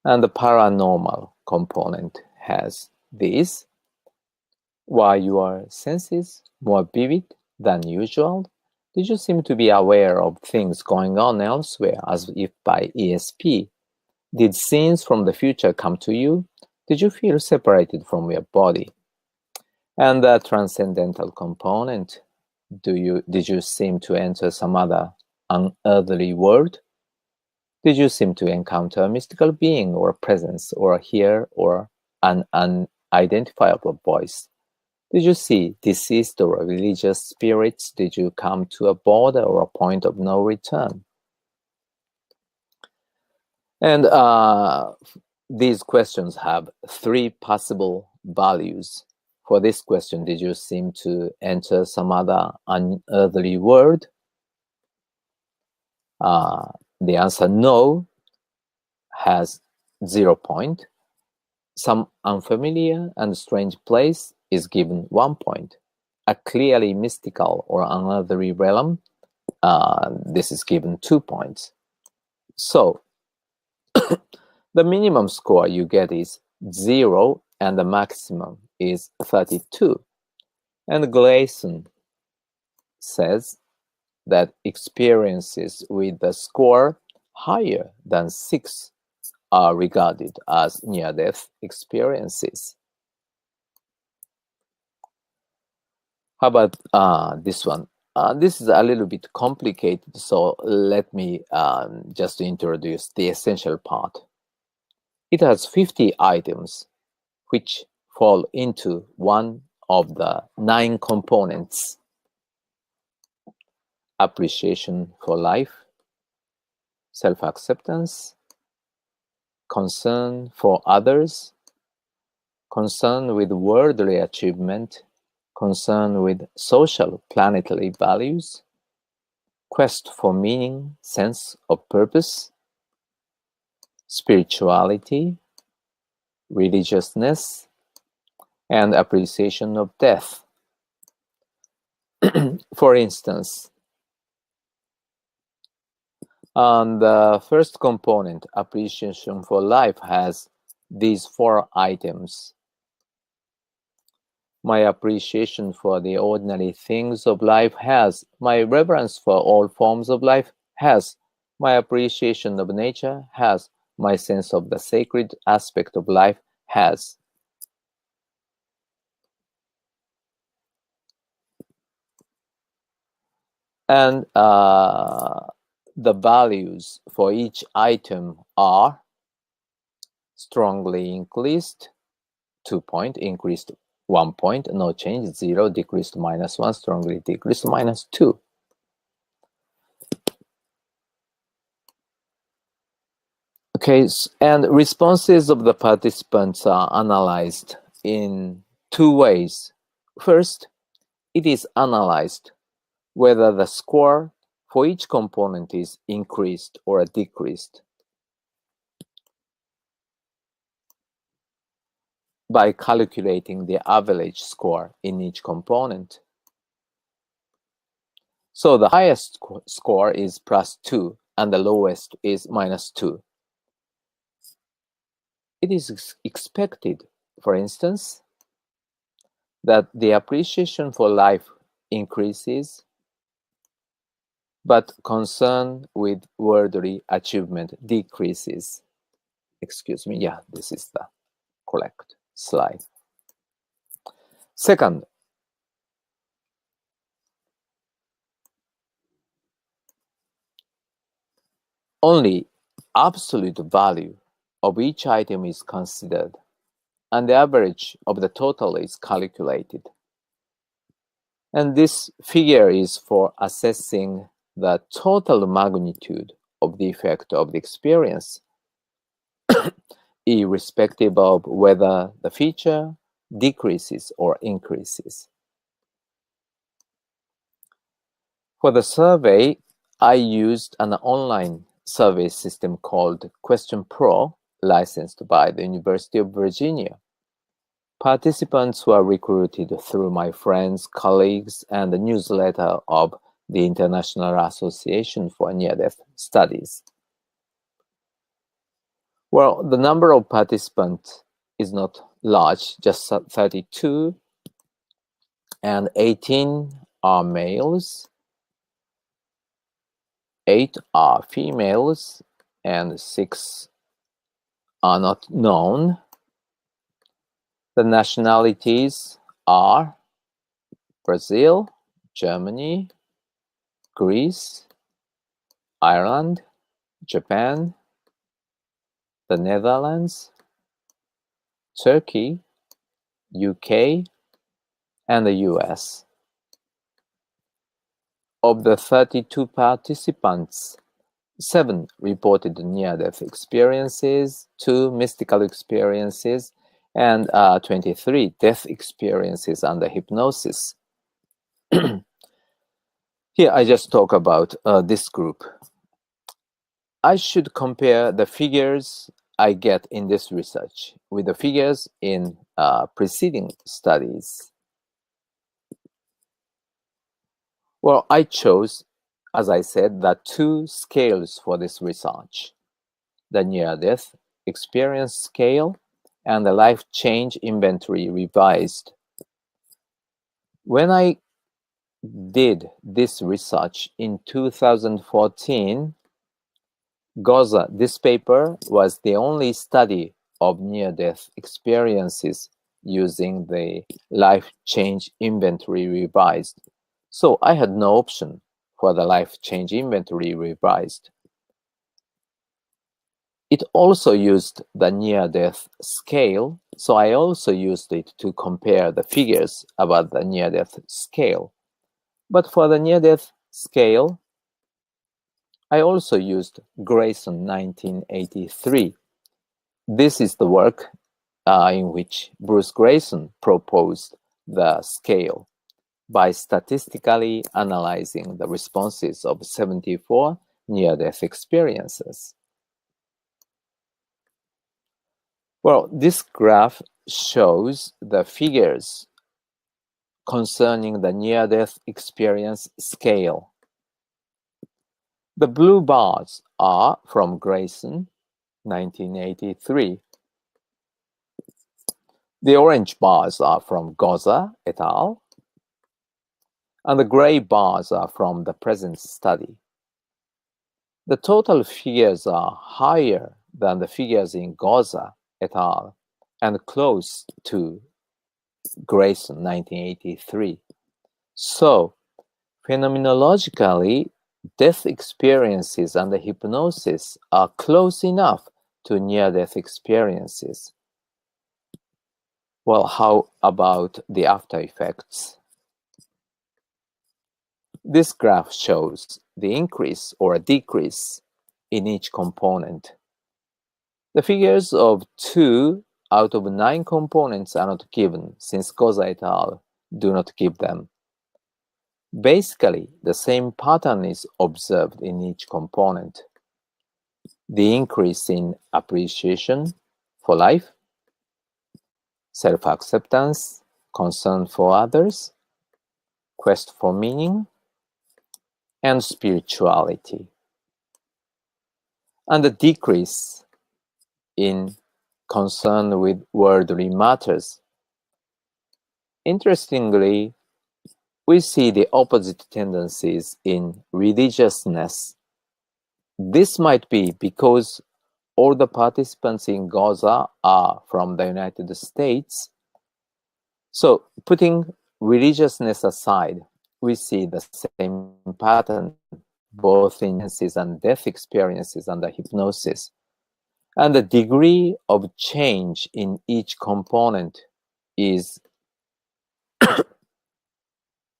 And the paranormal component has these: were your senses more vivid than usual? Did you seem to be aware of things going on elsewhere as if by ESP? Did scenes from the future come to you? Did you feel separated from your body? And the transcendental component, did you seem to enter some other unearthly world? Did you seem to encounter a mystical being or presence or hear or an unidentifiable voice? Did you see deceased or religious spirits? Did you come to a border or a point of no return? And these questions have 3 possible values. For this question, did you seem to enter some other unearthly world? The answer no has 0 point. Some unfamiliar and strange place is given 1 point. A clearly mystical or unearthly realm, this is given 2 points. So the minimum score you get is 0 and the maximum is 32. And Grayson says that experiences with the score higher than 6 are regarded as near-death experiences. How about this one? This is a little bit complicated, so let me just introduce the essential part. It has 50 items, which fall into one of the 9 components: appreciation for life, self-acceptance, concern for others, concern with worldly achievement, concern with social planetary values, quest for meaning, sense of purpose, spirituality, religiousness, and appreciation of death. For instance, the first component, appreciation for life, has these 4 items. My appreciation for the ordinary things of life has. My reverence for all forms of life has. My appreciation of nature has. My sense of the sacred aspect of life has. And the values for each item are strongly increased, 2 point, increased 1 point, no change, 0, decreased -1, strongly decreased -2. Okay, and responses of the participants are analyzed in 2 ways. First, it is analyzed whether the score for each component is increased or decreased by calculating the average score in each component. So the highest score is +2 and the lowest is -2. It is expected, for instance, that the appreciation for life increases, but concern with worldly achievement decreases. Excuse me, yeah, this is the correct slide. Second, only absolute value of each item is considered, and the average of the total is calculated. And this figure is for assessing the total magnitude of the effect of the experience, irrespective of whether the feature decreases or increases. For the survey, I used an online survey system called Question Pro, licensed by the University of Virginia. Participants were recruited through my friends, colleagues, and the newsletter of the International Association for Near-Death Studies. Well, the number of participants is not large, just 32, and 18 are males, 8 are females, and 6 are not known. The nationalities are Brazil, Germany, Greece, Ireland, Japan, the Netherlands, Turkey, UK, and the US. Of the 32 participants, 7 reported near-death experiences, 2 mystical experiences, and 23 death experiences under hypnosis. Here I just talk about this group. I should compare the figures I get in this research with the figures in preceding studies. Well, I chose, as I said, the 2 scales for this research: the near-death experience scale and the life change inventory revised. When I did this research in 2014, Goza, this paper was the only study of near-death experiences using the life change inventory revised. So I had no option for the life change inventory revised. It also used the near-death scale, so I also used it to compare the figures about the near-death scale. But for the near-death scale, I also used Grayson 1983. This is the work in which Bruce Grayson proposed the scale by statistically analyzing the responses of 74 near-death experiences. Well, this graph shows the figures concerning the near-death experience scale. The blue bars are from Grayson, 1983. The orange bars are from Goza et al., and the gray bars are from the present study. The total figures are higher than the figures in Goza et al. And close to Grayson 1983. So, phenomenologically, death experiences and the hypnosis are close enough to near-death experiences. Well, how about the after effects? This graph shows the increase or a decrease in each component. The figures of 2 out of 9 components are not given, since Goza et al. Do not give them. Basically, the same pattern is observed in each component. The increase in appreciation for life, self-acceptance, concern for others, quest for meaning, and spirituality. And the decrease in concern with worldly matters. Interestingly, we see the opposite tendencies in religiousness. This might be because all the participants in Goza are from the United States. So, putting religiousness aside, we see the same pattern both in experiences and death experiences under hypnosis. And the degree of change in each component is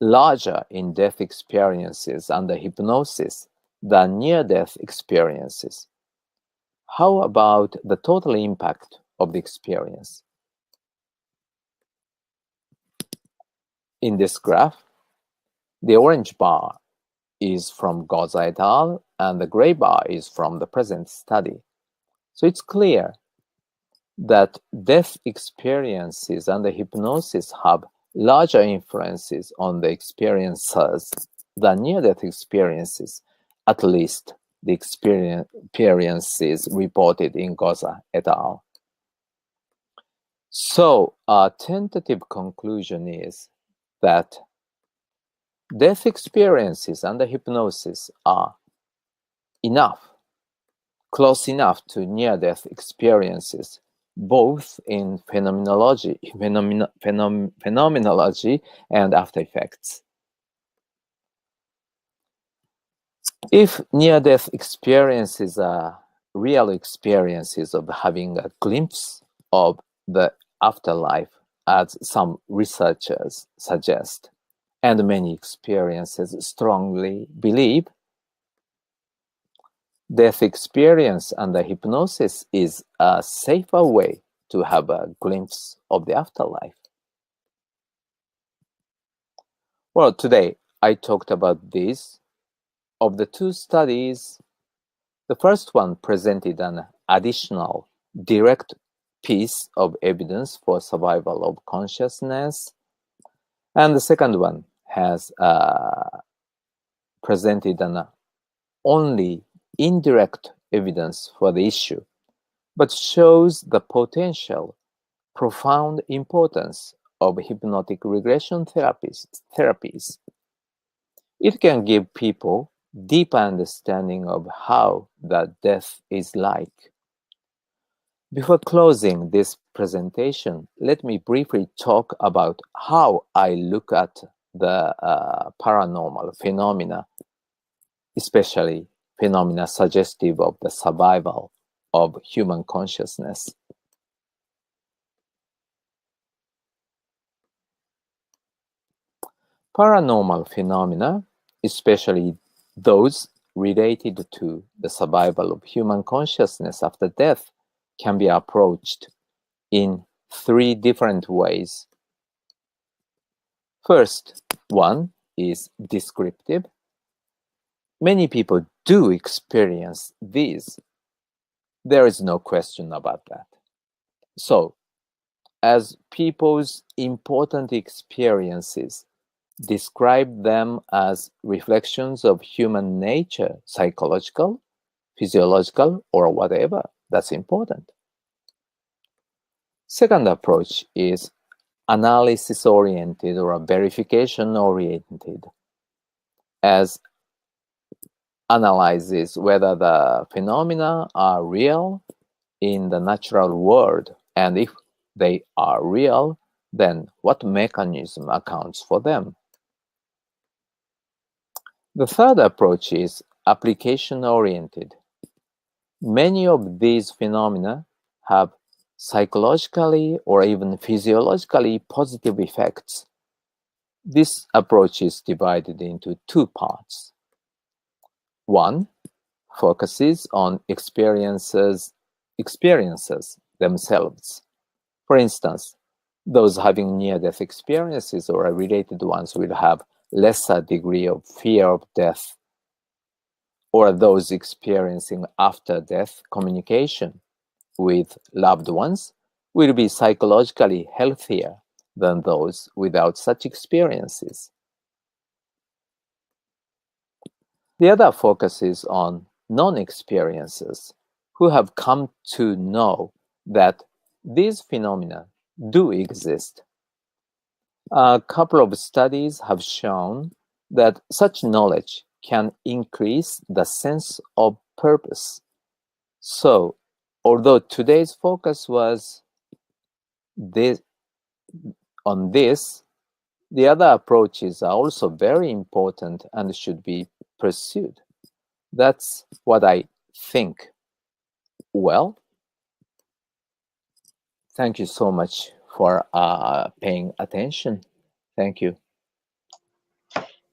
larger in death experiences under hypnosis than near-death experiences. How about the total impact of the experience? In this graph, the orange bar is from Goza et al., and the gray bar is from the present study. So it's clear that death experiences and the hypnosis have larger influences on the experiencers than near-death experiences, at least the experiences reported in Goza et al. So our tentative conclusion is that death experiences and the hypnosis are close enough to near-death experiences, both in phenomenology and after effects. If near-death experiences are real experiences of having a glimpse of the afterlife, as some researchers suggest, and many experiences strongly believe, death experience under hypnosis is a safer way to have a glimpse of the afterlife. Well, today I talked about this. Of the 2 studies, the first one presented an additional direct piece of evidence for survival of consciousness, and the second one has presented an only indirect evidence for the issue, but shows the potential profound importance of hypnotic regression therapies. It can give people deeper understanding of how that death is like. Before closing this presentation, let me briefly talk about how I look at the paranormal phenomena, especially phenomena suggestive of the survival of human consciousness. Paranormal phenomena, especially those related to the survival of human consciousness after death, can be approached in 3 different ways. First one is descriptive. Many people do experience these. There is no question about that. So, as people's important experiences, describe them as reflections of human nature, psychological, physiological, or whatever. That's important. Second approach is analysis-oriented or verification-oriented, as analyzes whether the phenomena are real in the natural world, and if they are real, then what mechanism accounts for them. The third approach is application-oriented. Many of these phenomena have psychologically or even physiologically positive effects. This approach is divided into two parts. One focuses on experiences themselves. For instance, those having near-death experiences or related ones will have lesser degree of fear of death, or those experiencing after-death communication with loved ones will be psychologically healthier than those without such experiences. The other focuses on non-experiencers who have come to know that these phenomena do exist. A couple of studies have shown that such knowledge can increase the sense of purpose. So, although today's focus was on this, the other approaches are also very important and should be pursued. That's what I think. Well, thank you so much for paying attention. Thank you.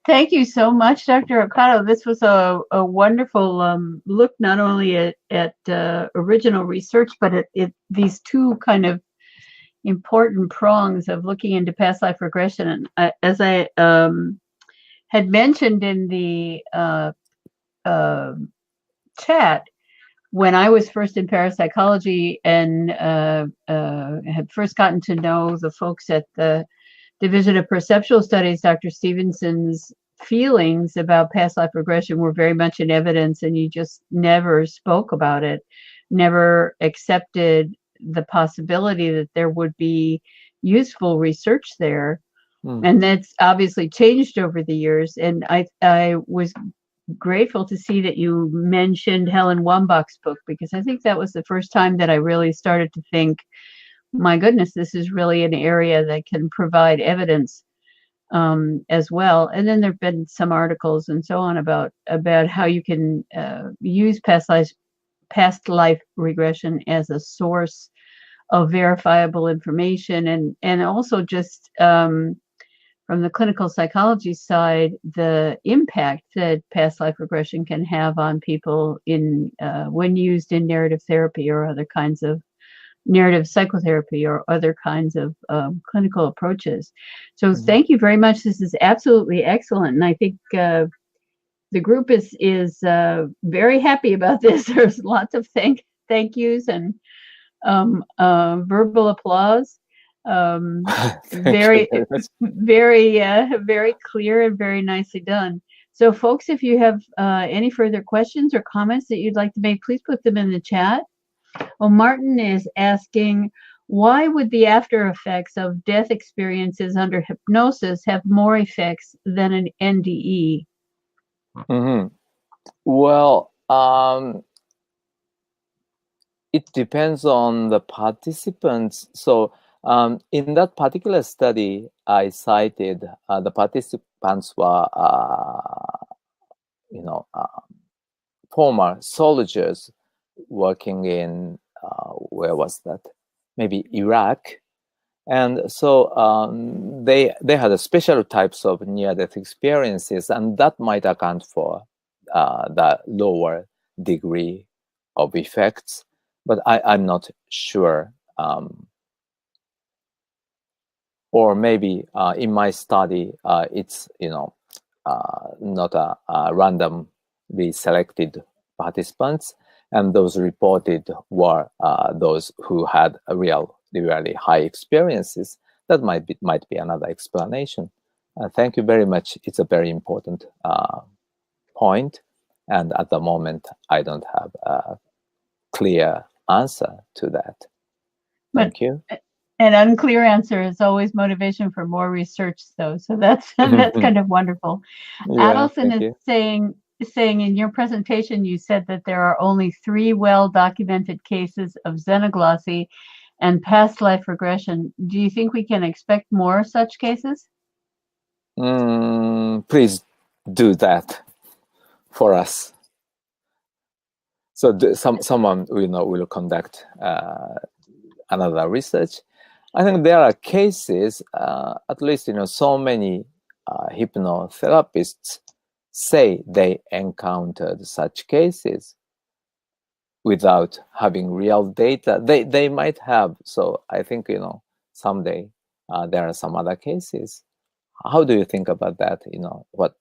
Thank you so much, Dr. Ohkado. This was a wonderful look not only at original research, but at these two kind of important prongs of looking into past life regression. And as I had mentioned in the chat, when I was first in parapsychology and had first gotten to know the folks at the Division of Perceptual Studies, Dr. Stevenson's feelings about past life regression were very much in evidence, and you just never spoke about it, never accepted the possibility that there would be useful research there. And that's obviously changed over the years. And I was grateful to see that you mentioned Helen Wambach's book, because I think that was the first time that I really started to think, my goodness, this is really an area that can provide evidence as well. And then there have been some articles and so on about how you can use past life regression as a source of verifiable information, and also just from the clinical psychology side, the impact that past life regression can have on people in when used in narrative therapy or other kinds of narrative psychotherapy or other kinds of clinical approaches. So thank you very much. This is absolutely excellent. And I think the group is very happy about this. There's lots of thank yous and verbal applause. Very clear and very nicely done. So folks, if you have any further questions or comments that you'd like to make, please put them in the chat. Well, Martin is asking, why would the after effects of death experiences under hypnosis have more effects than an NDE? Well, it depends on the participants. So in that particular study I cited, the participants were, former soldiers working in, where was that? Maybe Iraq. And so they had a special types of near-death experiences, and that might account for the lower degree of effects. But I'm not sure. Or maybe in my study, it's not a randomly selected participants, and those reported were those who had a really high experiences. That might be another explanation. Thank you very much. It's a very important point, and at the moment I don't have a clear answer to that. Thank you. An unclear answer is always motivation for more research, though. So that's that's kind of wonderful. Yeah, Adelson thank is you. saying in your presentation you said that there are only 3 well-documented cases of xenoglossy and past life regression. Do you think we can expect more such cases? Please do that for us. So someone will conduct another research. I think there are cases, at least so many hypnotherapists say they encountered such cases without having real data. They might have. So I think someday there are some other cases. How do you think about that? What,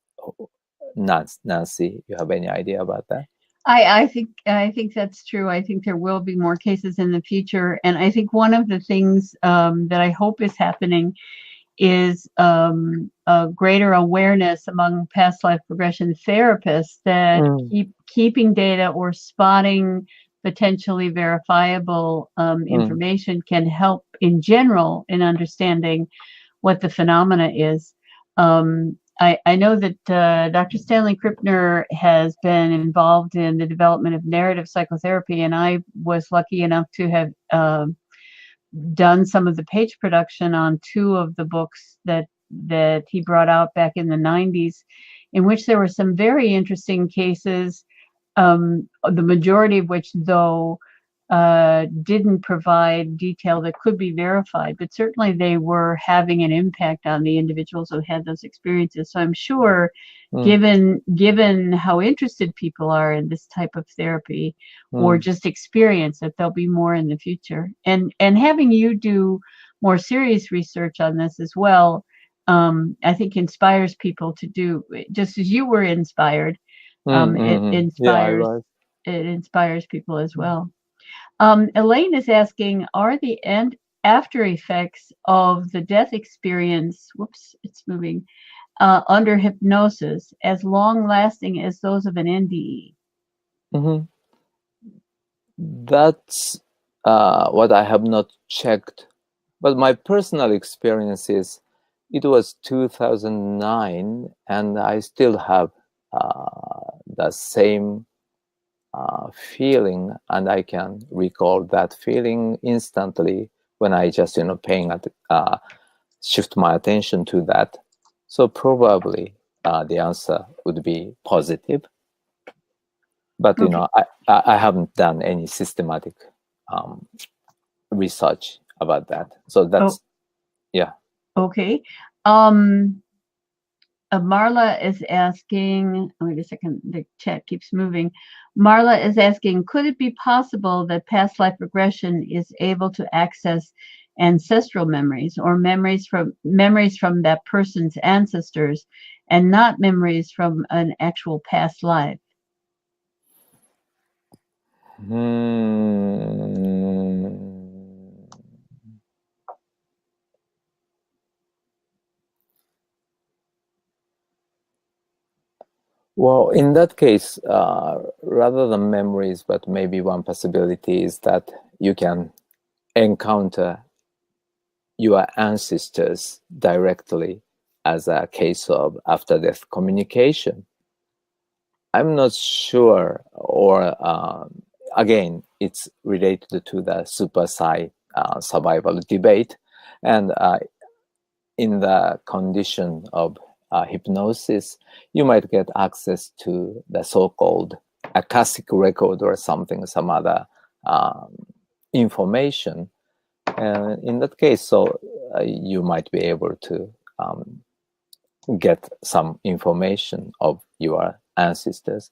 Nancy, you have any idea about that? I think that's true. I think there will be more cases in the future, and I think one of the things that I hope is happening is a greater awareness among past life regression therapists that keeping data or spotting potentially verifiable information can help in general in understanding what the phenomena is. I know that Dr. Stanley Krippner has been involved in the development of narrative psychotherapy, and I was lucky enough to have done some of the page production on 2 of the books that he brought out back in the 90s, in which there were some very interesting cases, the majority of which, though, didn't provide detail that could be verified, but certainly they were having an impact on the individuals who had those experiences. So I'm sure, given how interested people are in this type of therapy or just experience, that there'll be more in the future. And having you do more serious research on this as well, I think inspires people to do, just as you were inspired. It inspires people as well. Elaine is asking, are the after effects of the death experience, under hypnosis as long-lasting as those of an NDE? That's what I have not checked. But my personal experience is, it was 2009, and I still have the same feeling, and I can recall that feeling instantly when I just shift my attention to that. So probably the answer would be positive. But I haven't done any systematic research about that. So that's yeah. Okay. Marla is asking, wait a second, the chat keeps moving. Marla is asking, could it be possible that past life regression is able to access ancestral memories or memories from that person's ancestors and not memories from an actual past life? Well, in that case, rather than memories, but maybe one possibility is that you can encounter your ancestors directly as a case of after-death communication. I'm not sure, or again, it's related to the super psi survival debate. And in the condition of hypnosis, you might get access to the so-called Akashic record or something, some other information. And in that case, so you might be able to get some information of your ancestors.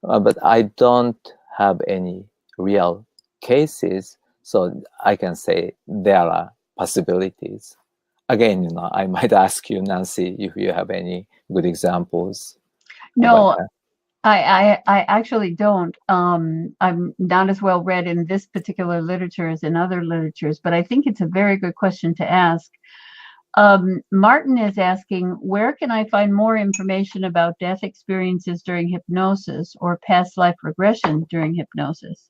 But I don't have any real cases, so I can say there are possibilities. Again, I might ask you, Nancy, if you have any good examples. No, I actually don't. I'm not as well read in this particular literature as in other literatures, but I think it's a very good question to ask. Martin is asking, where can I find more information about death experiences during hypnosis or past life regression during hypnosis?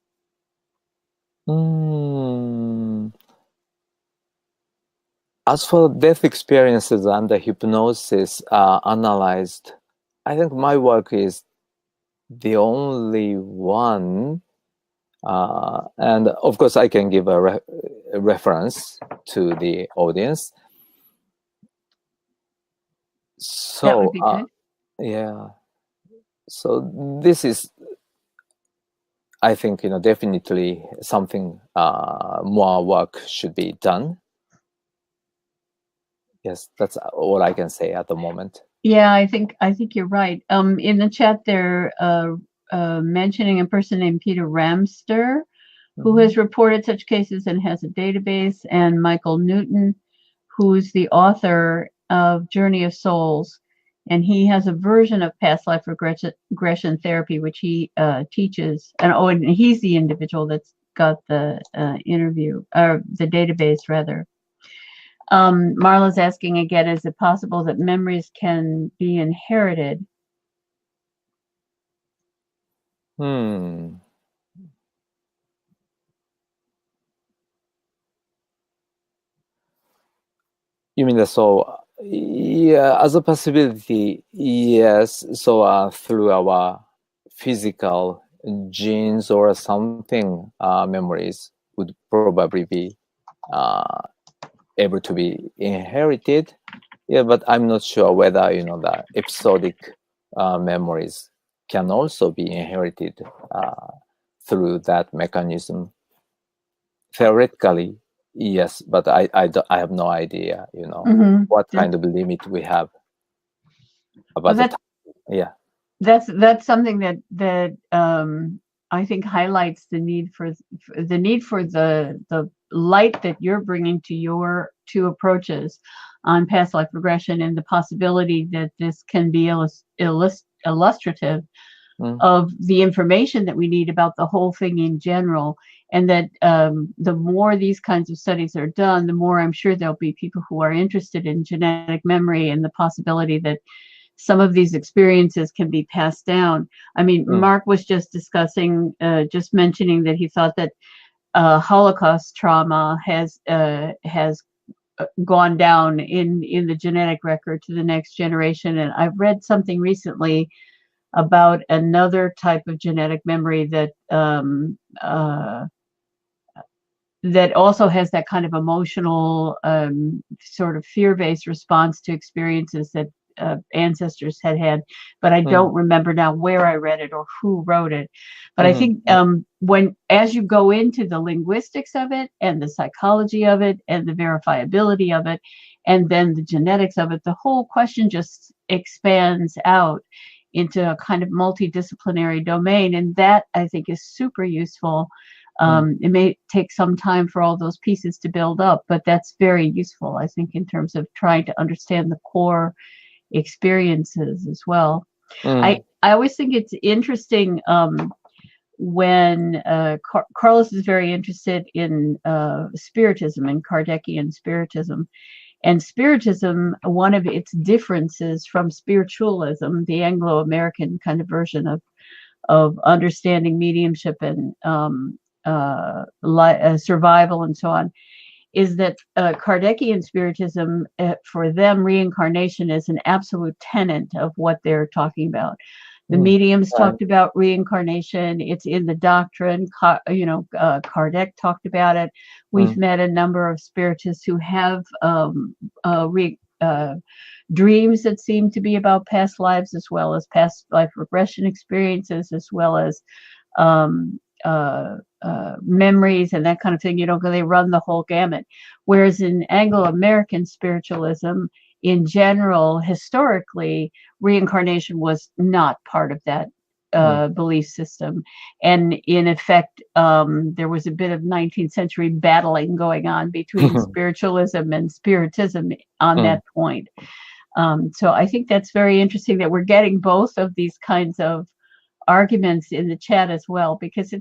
As for death experiences under hypnosis analyzed, I think my work is the only one. And of course, I can give a reference to the audience. So, that would be good. Yeah. So this is, I think, definitely something more work should be done. Yes, that's all I can say at the moment. Yeah, I think you're right. In the chat, they're mentioning a person named Peter Ramster, who has reported such cases and has a database, and Michael Newton, who's the author of Journey of Souls, and he has a version of past life regression therapy, which he teaches. And he's the individual that's got the interview, or the database rather. Marla's asking again, is it possible that memories can be inherited? You mean that? So, yeah, as a possibility, yes. So through our physical genes or something, memories would probably be able to be inherited. Yeah, but I'm not sure whether the episodic memories can also be inherited through that mechanism. Theoretically, yes, but I have no idea, what kind of limit we have about the time. Yeah. That's something that I think highlights the need for the light that you're bringing to your two approaches on past life regression, and the possibility that this can be illustrative of the information that we need about the whole thing in general. And that the more these kinds of studies are done, the more I'm sure there'll be people who are interested in genetic memory and the possibility that some of these experiences can be passed down. I mean, Mark was just discussing, just mentioning that he thought that Holocaust trauma has gone down in the genetic record to the next generation. And I read something recently about another type of genetic memory that that also has that kind of emotional sort of fear-based response to experiences that ancestors had, but I don't remember now where I read it or who wrote it. But I think as you go into the linguistics of it and the psychology of it and the verifiability of it, and then the genetics of it, the whole question just expands out into a kind of multidisciplinary domain. And that, I think, is super useful. It may take some time for all those pieces to build up, but that's very useful, I think, in terms of trying to understand the core experiences as well. I always think it's interesting when Carlos is very interested in spiritism and Kardecian spiritism. And spiritism, one of its differences from spiritualism, the Anglo-American kind of version of understanding mediumship and survival and so on, is that Kardecian spiritism, for them, reincarnation is an absolute tenet of what they're talking about. The mediums talked about reincarnation. It's in the doctrine. Kardec talked about it. We've met a number of spiritists who have dreams that seem to be about past lives, as well as past life regression experiences, as well as memories and that kind of thing. They run the whole gamut. Whereas in Anglo-American spiritualism, in general, historically, reincarnation was not part of that belief system. And in effect, there was a bit of 19th century battling going on between spiritualism and spiritism on that point. So I think that's very interesting that we're getting both of these kinds of arguments in the chat as well, because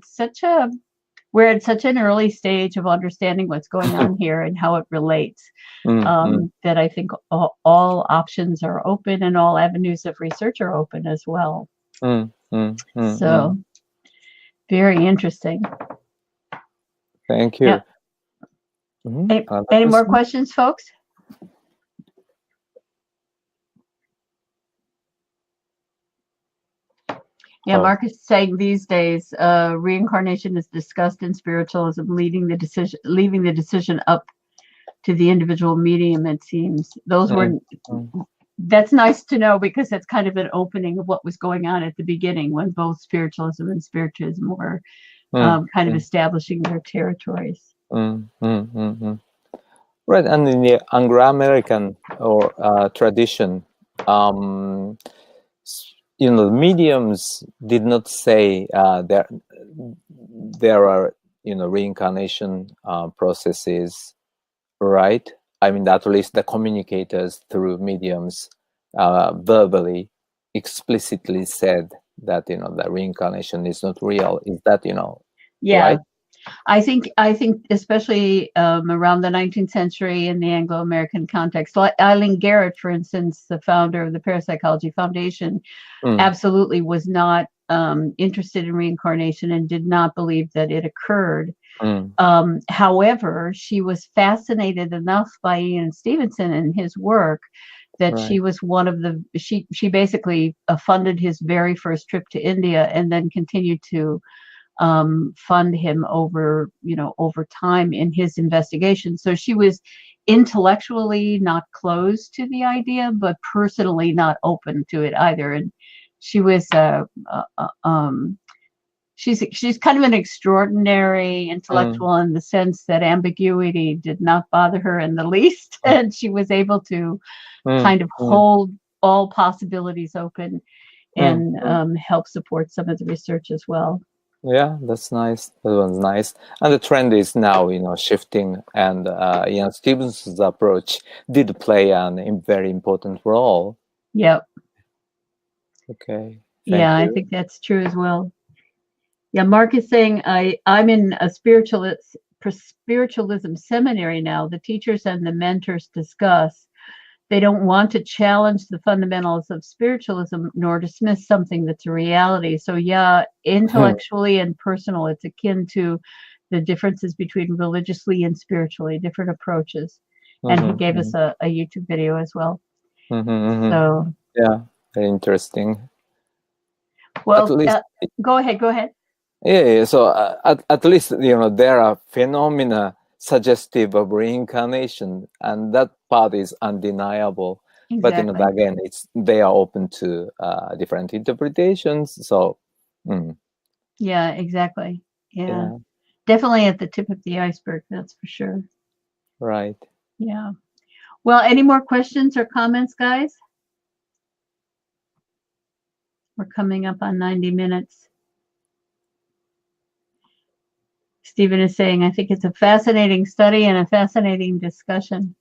we're at such an early stage of understanding what's going on here and how it relates, that I think all options are open and all avenues of research are open as well. So very interesting. Thank you. Yeah. Any more questions, folks? Yeah, Oh, Mark is saying these days reincarnation is discussed in spiritualism, leaving the decision up to the individual medium. It seems those were. mm. That's nice to know because that's kind of an opening of what was going on at the beginning when both spiritualism and spiritism were kind of establishing their territories. Right, and in the Anglo-American or tradition, mediums did not say there are reincarnation processes, right? I mean, at least the communicators through mediums verbally explicitly said that the reincarnation is not real. Is that Yeah. right? I think especially around the 19th century in the Anglo-American context, like Eileen Garrett, for instance, the founder of the Parapsychology Foundation, absolutely was not interested in reincarnation and did not believe that it occurred. However, she was fascinated enough by Ian Stevenson and his work that she was one of the she basically funded his very first trip to India and then continued to fund him over time in his investigation. So she was intellectually not closed to the idea, but personally not open to it either. And she was she's kind of an extraordinary intellectual in the sense that ambiguity did not bother her in the least, and she was able to kind of hold all possibilities open and help support some of the research as well. Yeah, that's nice. That was nice. And the trend is now, shifting. And Stevenson's approach did play a very important role. Yep. Okay. Thank you. I think that's true as well. Yeah, Mark is saying I'm in a spiritualism seminary now. The teachers and the mentors discuss. They don't want to challenge the fundamentals of spiritualism nor dismiss something that's a reality. So yeah, intellectually and personal, it's akin to the differences between religiously and spiritually, different approaches. And he gave us a YouTube video as well. So yeah, very interesting. Well, go ahead. Yeah. So at least there are phenomena suggestive of reincarnation, and that part is undeniable. Exactly. But again, they are open to different interpretations. So yeah, exactly. Yeah, definitely at the tip of the iceberg, that's for sure. Right. Yeah. Well, any more questions or comments, guys? We're coming up on 90 minutes. Stephen is saying, I think it's a fascinating study and a fascinating discussion.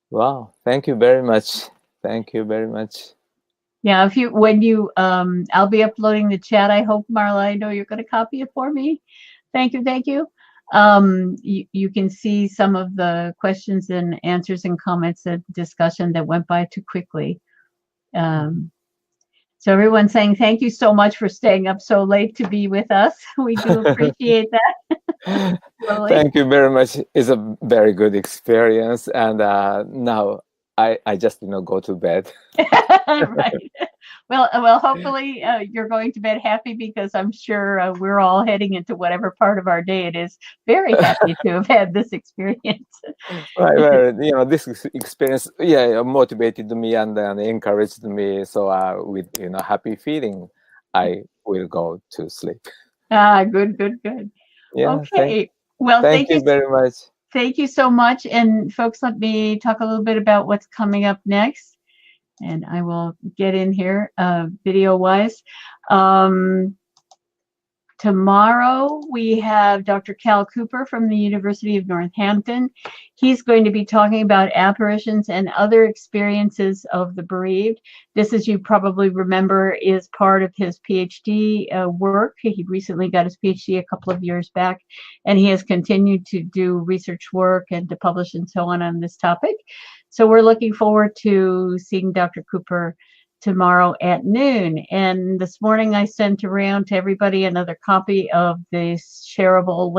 Wow. Thank you very much. Thank you very much. Yeah, I'll be uploading the chat. I hope, Marla, I know you're going to copy it for me. Thank you. You can see some of the questions and answers and comments and discussion that went by too quickly. So everyone's saying thank you so much for staying up so late to be with us. We do appreciate that. Thank you very much. It's a very good experience. And now I just go to bed. Right. Well, hopefully you're going to bed happy, because I'm sure we're all heading into whatever part of our day it is. Very happy to have had this experience. Right. Well, this experience, motivated me and encouraged me. So with happy feeling, I will go to sleep. Good. Yeah. Okay. Well, thank you very much. Thank you so much. And folks, let me talk a little bit about what's coming up next. And I will get in here video-wise. Tomorrow we have Dr. Cal Cooper from the University of Northampton. He's going to be talking about apparitions and other experiences of the bereaved. This, as you probably remember, is part of his PhD work. He recently got his PhD a couple of years back, and he has continued to do research work and to publish and so on this topic. So we're looking forward to seeing Dr. Cooper tomorrow at noon. And this morning I sent around to everybody another copy of the shareable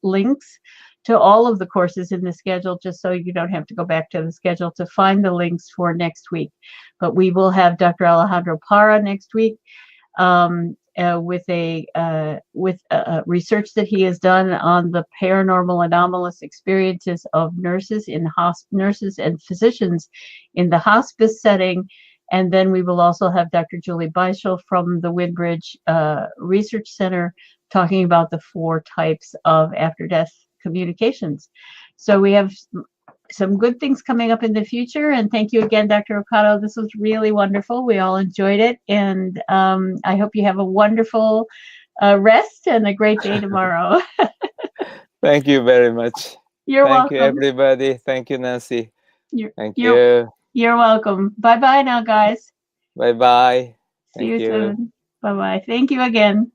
links to all of the courses in the schedule, just so you don't have to go back to the schedule to find the links for next week. But we will have Dr. Alejandro Parra next week. with research that he has done on the paranormal anomalous experiences of nurses and physicians in the hospice setting. And then we will also have Dr. Julie Beischel from the Windbridge Research Center talking about the 4 types of after-death communications. So we have some good things coming up in the future. And thank you again, Dr. Ohkado. This was really wonderful. We all enjoyed it. And I hope you have a wonderful rest and a great day tomorrow. Thank you very much. You're welcome. Thank you, everybody. Thank you, Nancy. Thank you. You're welcome. Bye-bye now, guys. Bye-bye. See you soon. Bye-bye. Thank you again.